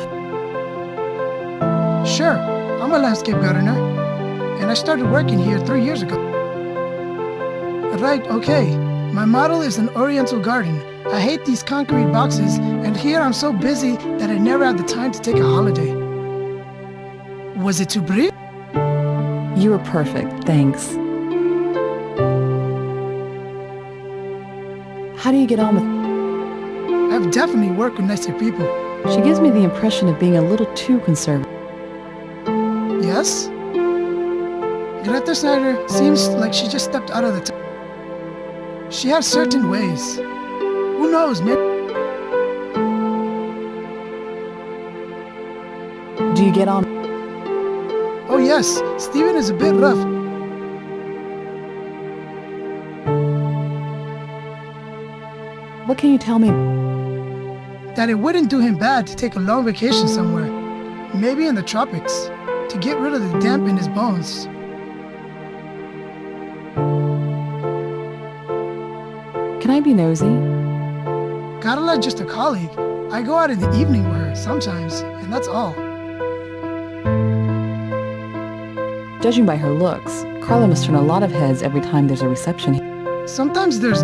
Speaker 8: Sure, I'm a landscape gardener, and I started working here 3 years ago. Right, okay. My model is an oriental garden. I hate these concrete boxes, and here I'm so busy that I never had the time to take a holiday. Was it too brief?
Speaker 3: You were perfect, thanks. How do you get on with...
Speaker 8: I've definitely worked with nicer people.
Speaker 3: She gives me the impression of being a little too conservative.
Speaker 8: Yes? Greta Snyder seems like she just stepped out of the time. She has certain ways. Who knows, maybe...
Speaker 3: Do you get on...
Speaker 8: Oh yes, Steven is a bit rough.
Speaker 3: What can you tell me?
Speaker 8: That it wouldn't do him bad to take a long vacation somewhere. Maybe in the tropics. To get rid of the damp in his bones.
Speaker 3: Can I be nosy?
Speaker 8: Carla's just a colleague. I go out in the evening with her sometimes, and that's all.
Speaker 3: Judging by her looks, Carla must turn a lot of heads every time there's a reception.
Speaker 8: Sometimes there's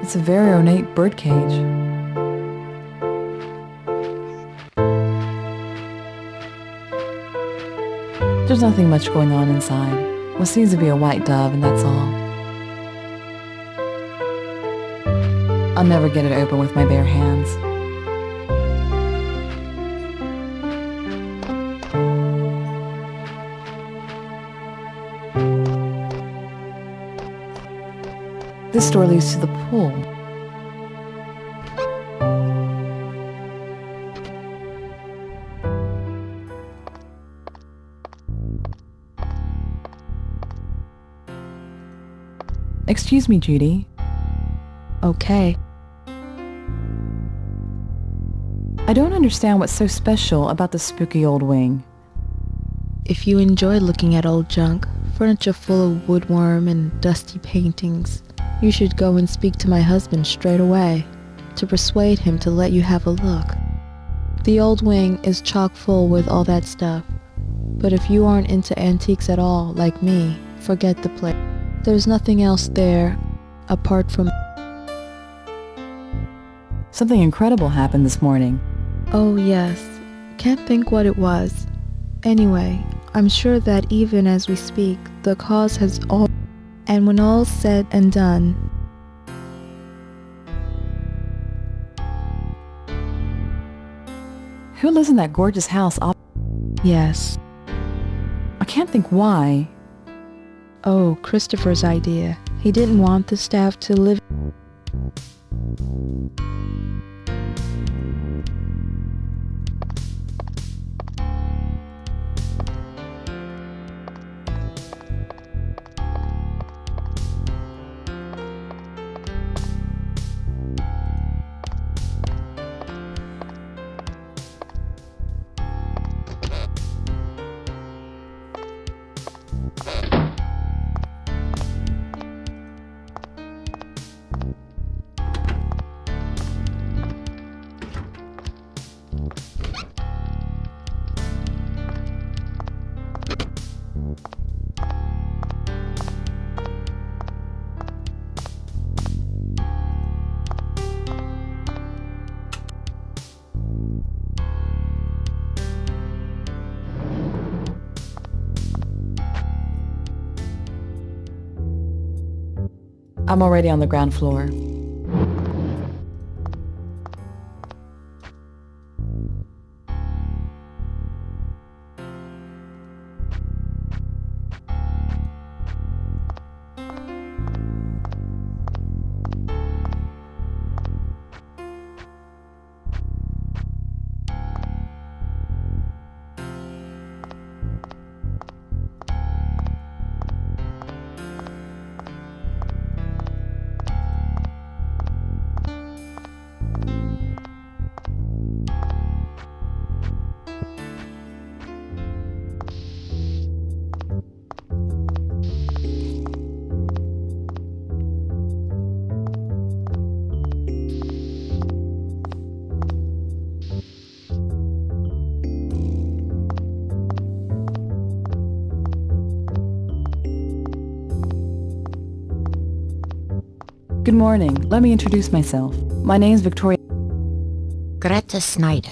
Speaker 3: It's a very ornate birdcage. There's nothing much going on inside. What seems to be a white dove, and that's all. I'll never get it open with my bare hands. This door leads to the pool. Excuse me, Judy.
Speaker 6: Okay.
Speaker 3: I don't understand what's so special about the spooky old wing.
Speaker 6: If you enjoy looking at old junk, furniture full of woodworm and dusty paintings, you should go and speak to my husband straight away to persuade him to let you have a look. The old wing is chock full with all that stuff. But if you aren't into antiques at all, like me, forget the place. There's nothing else there apart from...
Speaker 3: Something incredible happened this morning.
Speaker 6: Oh yes, can't think what it was. Anyway, I'm sure that even as we speak, the cause has all... And when all's said and done...
Speaker 3: Who lives in that gorgeous house
Speaker 6: Yes.
Speaker 3: I can't think why.
Speaker 6: Oh, Christopher's idea. He didn't want the staff to live...
Speaker 3: I'm already on the ground floor. Good morning. Let me introduce myself. My name's Victoria.
Speaker 7: Greta Snyder.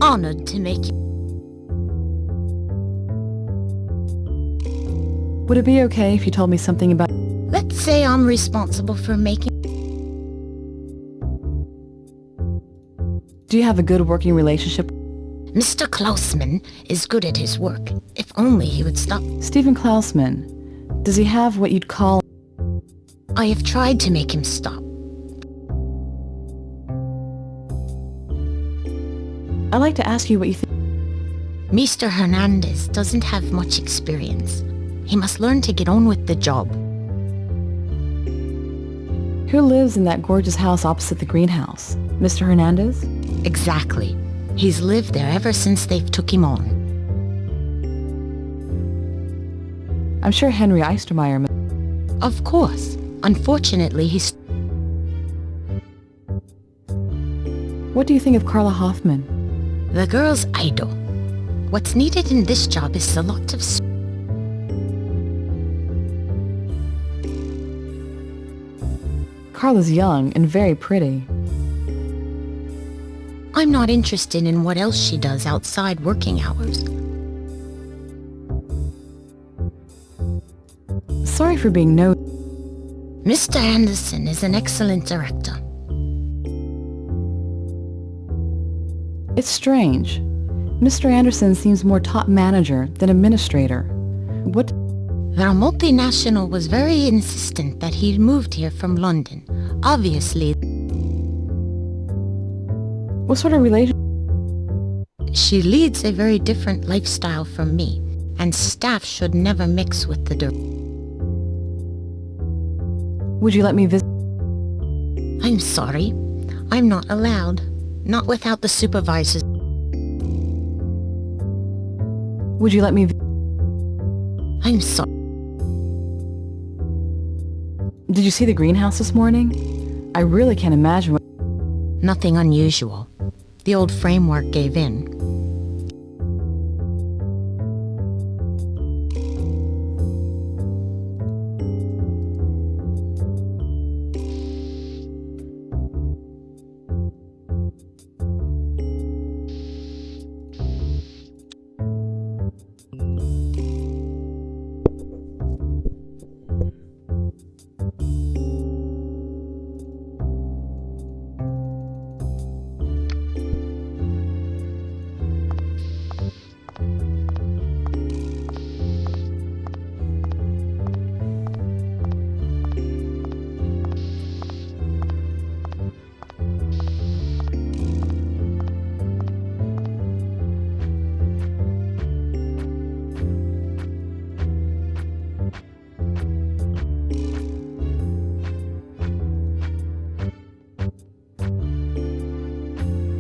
Speaker 7: Honored to make you...
Speaker 3: Would it be okay if you told me something about...
Speaker 7: Let's say I'm responsible for making...
Speaker 3: Do you have a good working relationship?
Speaker 7: Mr. Klausman is good at his work. If only he would stop.
Speaker 3: Stephen Klausman. Does he have what you'd call...
Speaker 7: I have tried to make him stop.
Speaker 3: I'd like to ask you what you think...
Speaker 7: Mr. Hernandez doesn't have much experience. He must learn to get on with the job.
Speaker 3: Who lives in that gorgeous house opposite the greenhouse? Mr. Hernandez?
Speaker 7: Exactly. He's lived there ever since they've took him on.
Speaker 3: I'm sure Henry Eistermeyer...
Speaker 7: Of course. Unfortunately, he's...
Speaker 3: What do you think of Carla Hoffman?
Speaker 7: The girl's idol. What's needed in this job is a lot of...
Speaker 3: Carla's young and very pretty.
Speaker 7: I'm not interested in what else she does outside working hours.
Speaker 3: Sorry for being no...
Speaker 7: Mr. Anderson is an excellent director.
Speaker 3: It's strange. Mr. Anderson seems more top manager than administrator. What...
Speaker 7: The multinational was very insistent that he'd moved here from London. Obviously...
Speaker 3: What sort of relation...
Speaker 7: She leads a very different lifestyle from me, and staff should never mix with the dirt.
Speaker 3: Would you let me visit...
Speaker 7: I'm sorry. I'm not allowed. Not without the supervisors.
Speaker 3: Would you let me...
Speaker 7: I'm sorry.
Speaker 3: Did you see the greenhouse this morning? I really can't imagine what...
Speaker 7: Nothing unusual. The old framework gave in.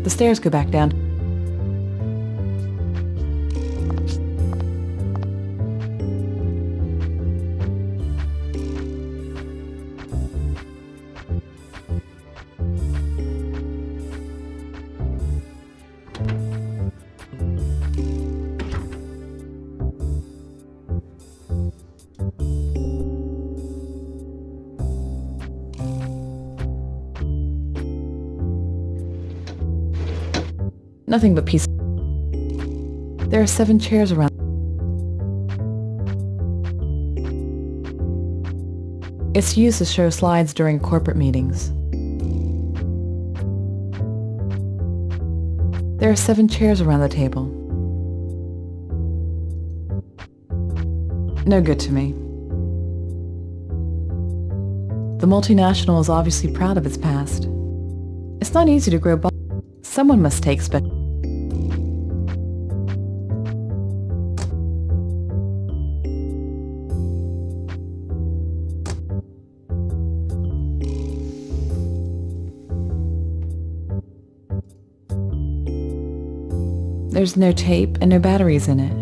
Speaker 3: The stairs go back down. Nothing but peace. There are 7 chairs around. It's used to show slides during corporate meetings. There are 7 chairs around the table. No good to me. The multinational is obviously proud of its past. It's not easy to grow by. Someone must take special. There's no tape and no batteries in it.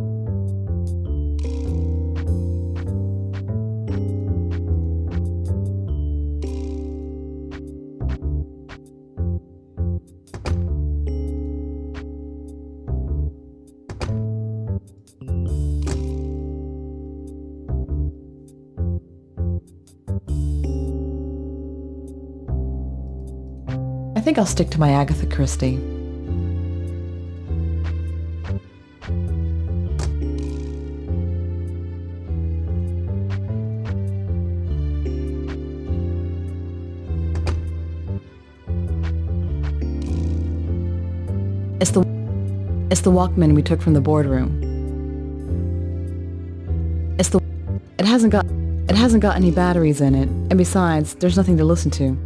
Speaker 3: I think I'll stick to my Agatha Christie. It's the Walkman we took from the boardroom. It hasn't got any batteries in it, and besides, there's nothing to listen to.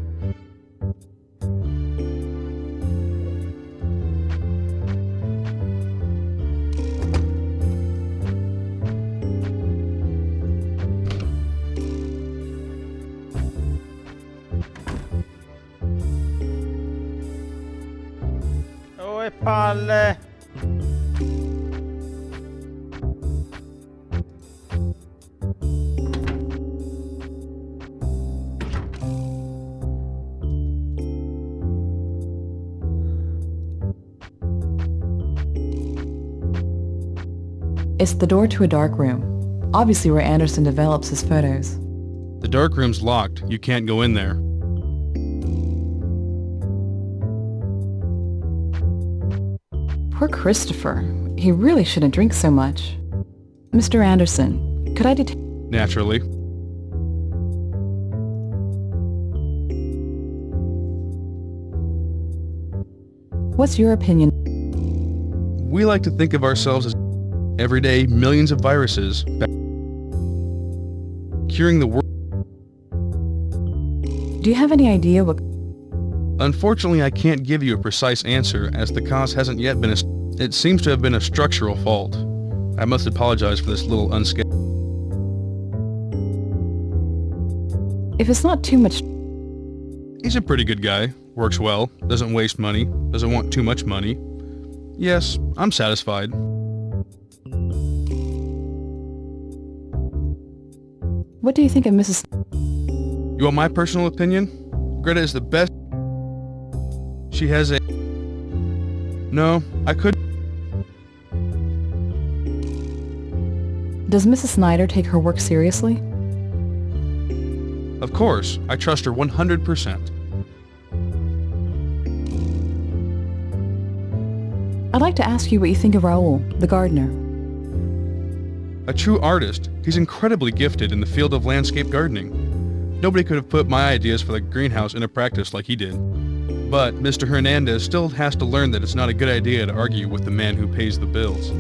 Speaker 5: Oh, e palle!
Speaker 3: It's the door to a dark room, obviously where Anderson develops his photos.
Speaker 4: The dark room's locked. You can't go in there.
Speaker 3: Poor Christopher. He really shouldn't drink so much. Mr. Anderson, could I
Speaker 4: Naturally.
Speaker 3: What's your opinion?
Speaker 4: We like to think of ourselves as everyday millions of viruses curing the world.
Speaker 3: Do you have any idea what...
Speaker 4: Unfortunately, I can't give you a precise answer as the cause hasn't yet been it seems to have been a structural fault. I must apologize for this little unscathed.
Speaker 3: If it's not too much...
Speaker 4: He's a pretty good guy, works well, doesn't waste money, doesn't want too much money. Yes, I'm satisfied.
Speaker 3: What do you think of Mrs...
Speaker 4: You want my personal opinion? Greta is the best. She has a... No, I couldn't.
Speaker 3: Does Mrs. Snyder take her work seriously?
Speaker 4: Of course, I trust her 100%.
Speaker 3: I'd like to ask you what you think of Raoul, the gardener.
Speaker 4: A true artist, he's incredibly gifted in the field of landscape gardening. Nobody could have put my ideas for the greenhouse into practice like he did. But Mr. Hernandez still has to learn that it's not a good idea to argue with the man who pays the bills.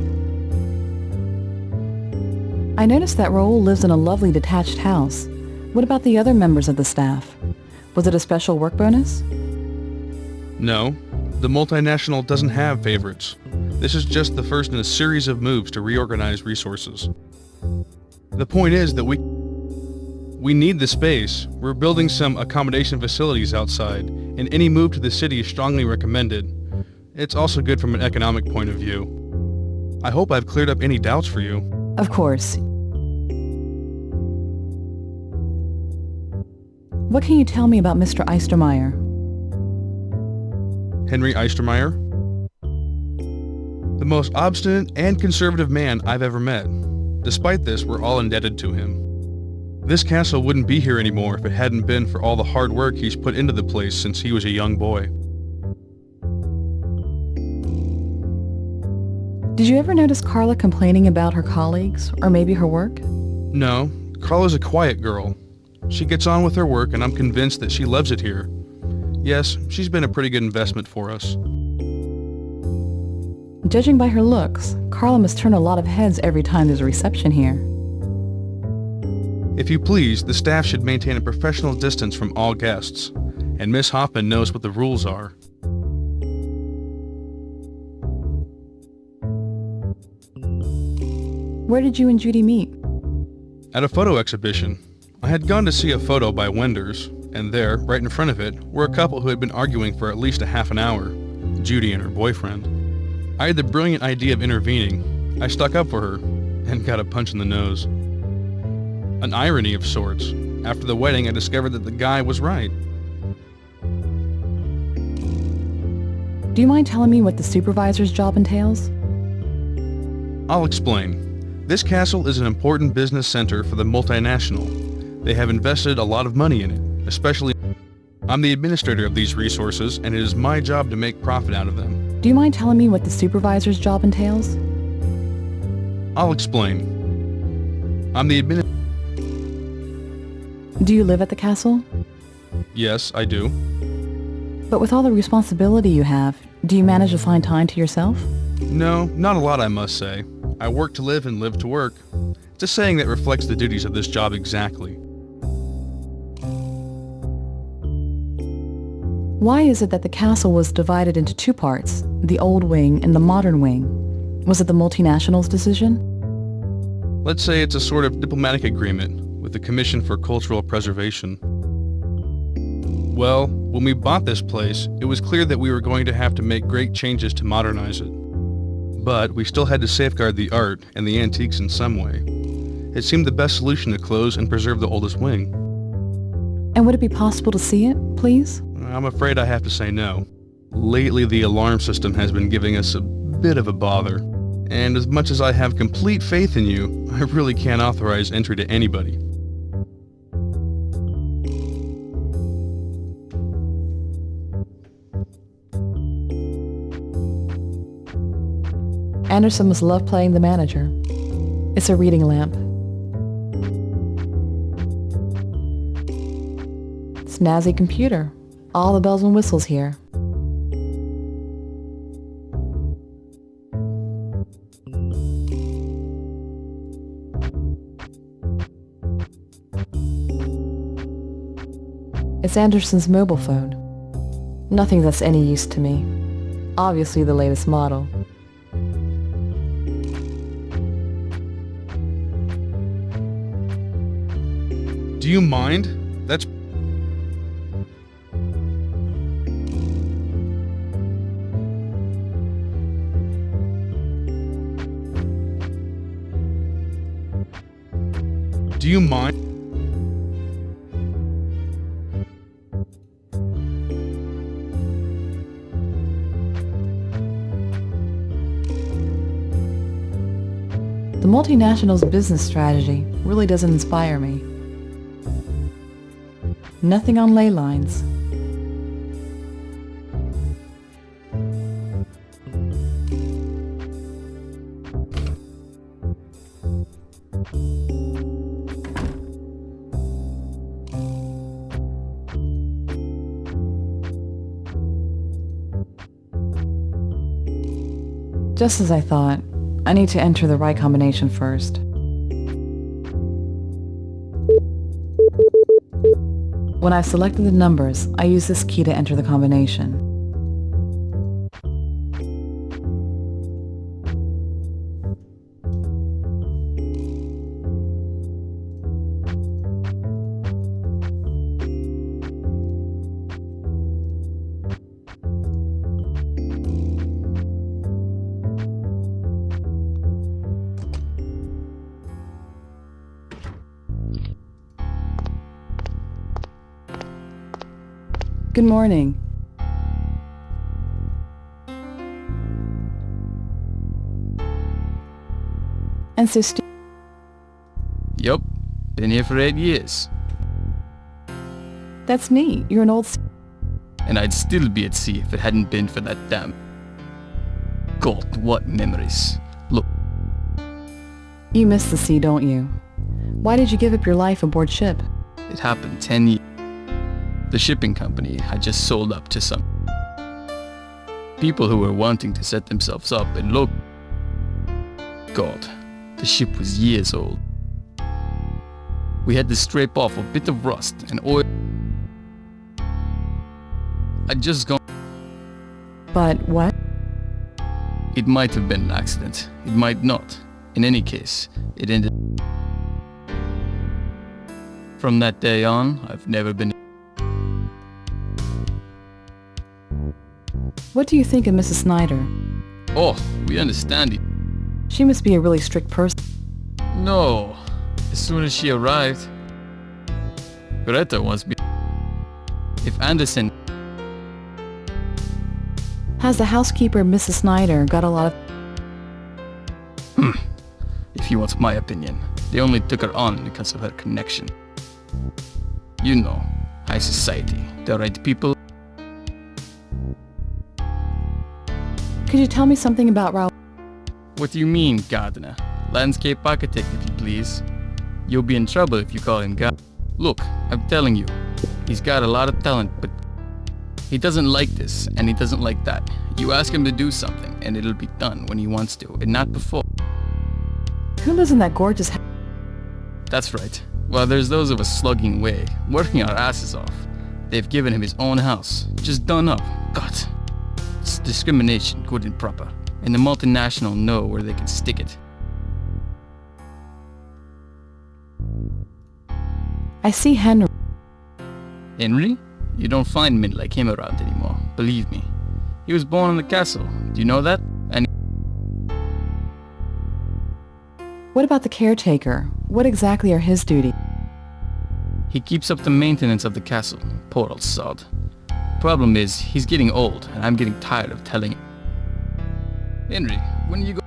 Speaker 3: I noticed that Raoul lives in a lovely detached house. What about the other members of the staff? Was it a special work bonus?
Speaker 4: No, the multinational doesn't have favorites. This is just the first in a series of moves to reorganize resources. The point is that we need the space. We're building some accommodation facilities outside, and any move to the city is strongly recommended. It's also good from an economic point of view. I hope I've cleared up any doubts for you.
Speaker 3: Of course. What can you tell me about Mr. Eistermeyer?
Speaker 4: Henry Eistermeyer? The most obstinate and conservative man I've ever met. Despite this, we're all indebted to him. This castle wouldn't be here anymore if it hadn't been for all the hard work he's put into the place since he was a young boy.
Speaker 3: Did you ever notice Carla complaining about her colleagues, or maybe her work?
Speaker 4: No, Carla's a quiet girl. She gets on with her work and I'm convinced that she loves it here. Yes, she's been a pretty good investment for us.
Speaker 3: Judging by her looks, Carla must turn a lot of heads every time there's a reception here.
Speaker 4: If you please, the staff should maintain a professional distance from all guests, and Miss Hoffman knows what the rules are.
Speaker 3: Where did you and Judy meet?
Speaker 4: At a photo exhibition. I had gone to see a photo by Wenders, and there, right in front of it, were a couple who had been arguing for at least a half an hour, Judy and her boyfriend. I had the brilliant idea of intervening. I stuck up for her, and got a punch in the nose. An irony of sorts. After the wedding, I discovered that the guy was right.
Speaker 3: Do you mind telling me what the supervisor's job entails?
Speaker 4: I'll explain. This castle is an important business center for the multinational. They have invested a lot of money in it, especially... I'm the administrator of these resources, and it is my job to make profit out of them.
Speaker 3: Do you mind telling me what the supervisor's job entails?
Speaker 4: I'll explain. I'm the administrator...
Speaker 3: Do you live at the castle?
Speaker 4: Yes, I do.
Speaker 3: But with all the responsibility you have, do you manage to find time to yourself?
Speaker 4: No, not a lot, I must say. I work to live and live to work. It's a saying that reflects the duties of this job exactly.
Speaker 3: Why is it that the castle was divided into two parts, the old wing and the modern wing? Was it the multinational's decision?
Speaker 4: Let's say it's a sort of diplomatic agreement with the Commission for Cultural Preservation. Well, when we bought this place, it was clear that we were going to have to make great changes to modernize it. But we still had to safeguard the art and the antiques in some way. It seemed the best solution to close and preserve the oldest wing.
Speaker 3: And would it be possible to see it, please?
Speaker 4: I'm afraid I have to say no. Lately, the alarm system has been giving us a bit of a bother. And as much as I have complete faith in you, I really can't authorize entry to anybody.
Speaker 3: Anderson must love playing the manager. It's a reading lamp. Snazzy computer. All the bells and whistles here. It's Anderson's mobile phone. Nothing that's any use to me. Obviously the latest model.
Speaker 4: Do you mind? That's... Do you mind?
Speaker 3: multinational's business strategy really doesn't inspire me. Nothing on ley lines. Just as I thought, I need to enter the right combination first. When I've selected the numbers, I use this key to enter the combination. Good morning. And so
Speaker 2: Yup, been here for 8 years.
Speaker 3: that's neat. You're an old
Speaker 2: And I'd still be at sea if it hadn't been for that damn... God, what memories. Look,
Speaker 3: You miss the sea, don't you? Why did you give up your life aboard ship?
Speaker 2: it happened 10 years. The shipping company had just sold up to some people who were wanting to set themselves up and look. God, the ship was years old. We had to scrape off a bit of rust and oil. I'd just gone.
Speaker 3: But what?
Speaker 2: It might have been an accident. It might not. In any case, it ended. From that day on, I've never been.
Speaker 3: What do you think of Mrs. Snyder?
Speaker 2: Oh, we understand it.
Speaker 3: She must be a really strict person.
Speaker 2: No. As soon as she arrived, Greta wants me. If Anderson.
Speaker 3: Has the housekeeper, Mrs. Snyder, got a lot of...
Speaker 2: If he wants my opinion, they only took her on because of her connection. You know, high society, the right people.
Speaker 3: Could you tell me something about Raul?
Speaker 2: What do you mean, gardener? Landscape architect, if you please. You'll be in trouble if you call him God. Look, I'm telling you, he's got a lot of talent, but he doesn't like this, and he doesn't like that. You ask him to do something, and it'll be done when he wants to, and not before.
Speaker 3: Who lives in that gorgeous house?
Speaker 2: That's right. Well, there's those of us slugging away, working our asses off. They've given him his own house, just done up. God, it's discrimination, good and proper. And the multinational know where they can stick it.
Speaker 3: I see Henry.
Speaker 2: Henry? You don't find men like him around anymore, believe me. He was born in the castle, do you know that? And
Speaker 3: What about the caretaker? What exactly are his duties?
Speaker 2: he keeps up the maintenance of the castle, poor old sod. Problem is, he's getting old, and I'm getting tired of telling him. Henry, when you go...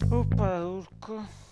Speaker 5: Uppa da turco.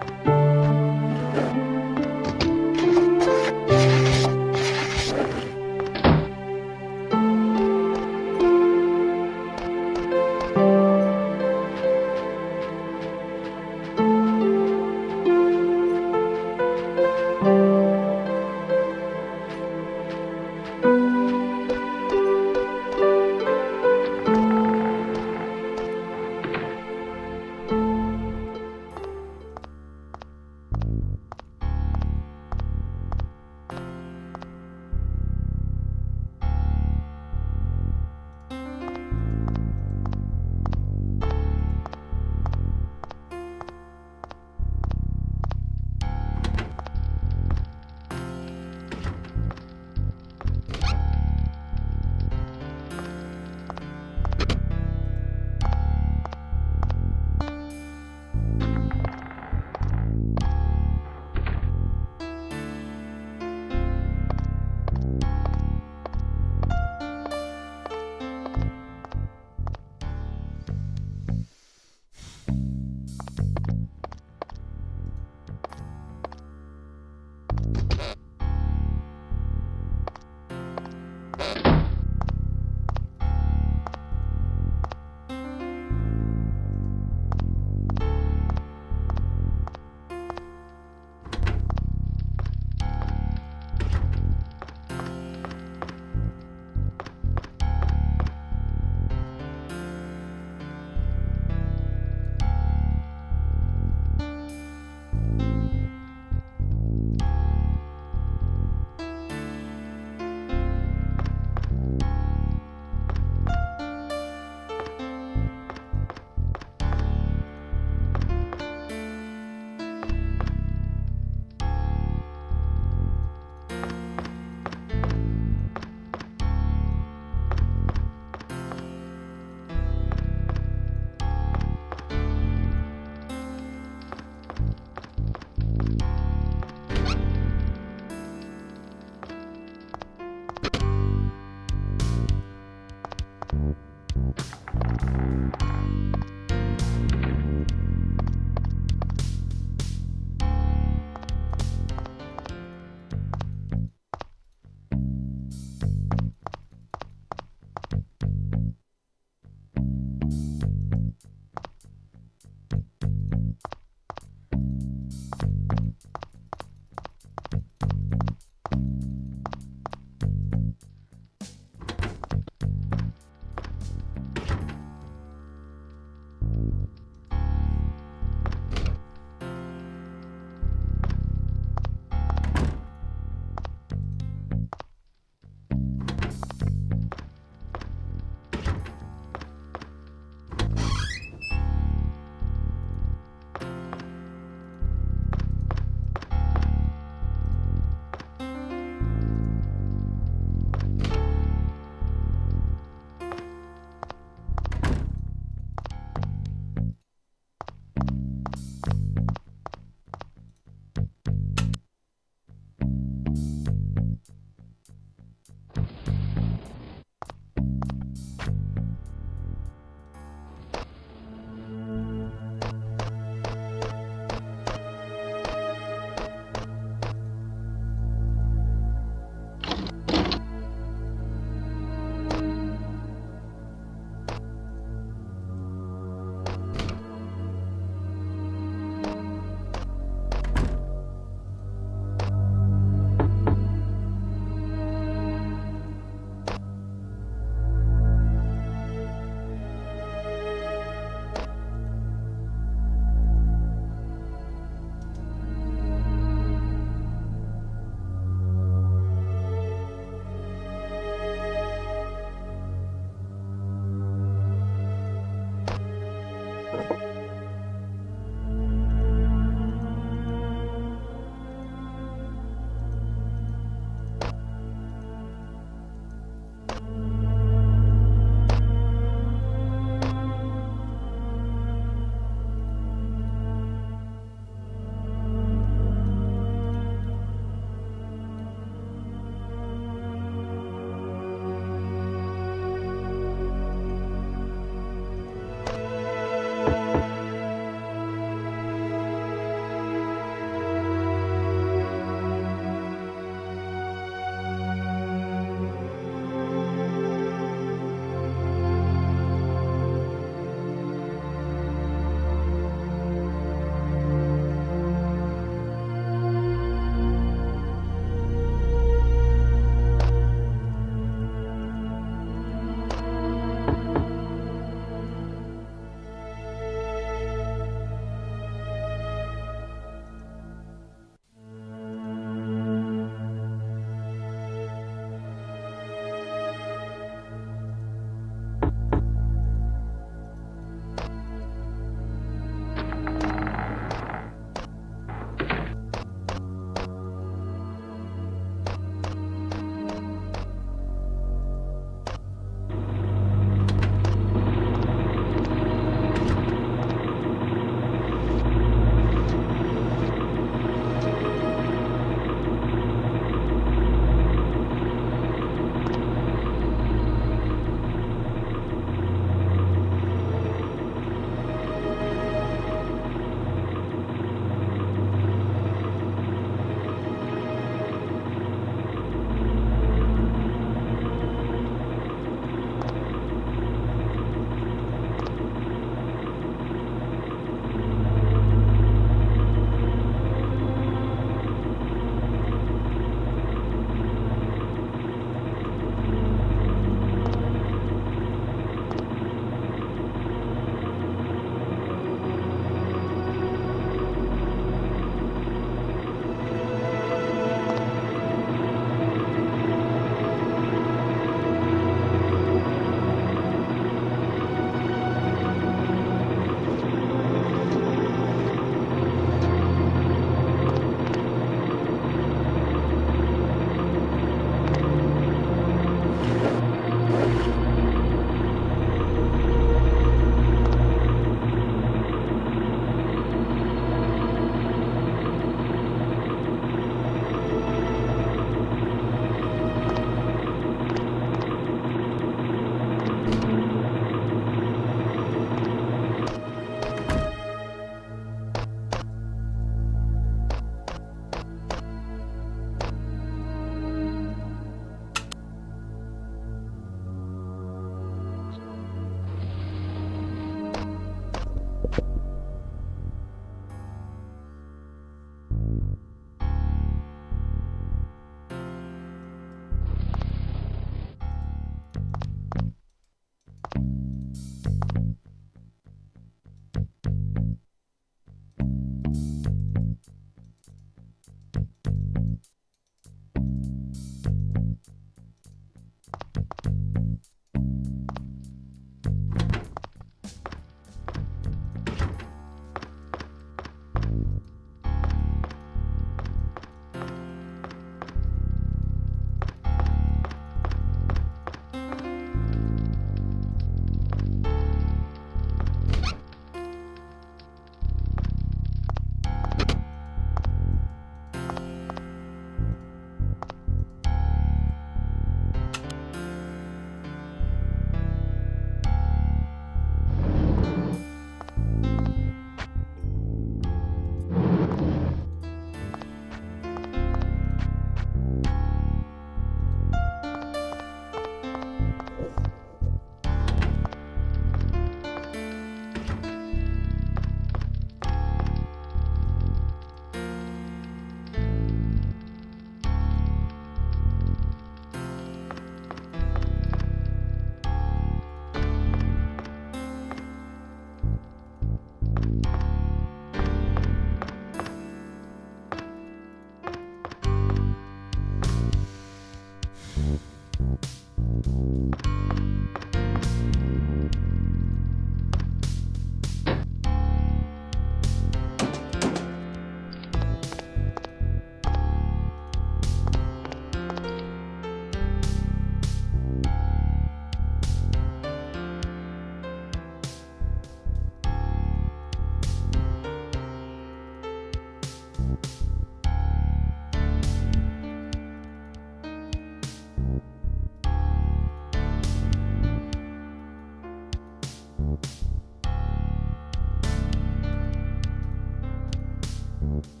Speaker 10: you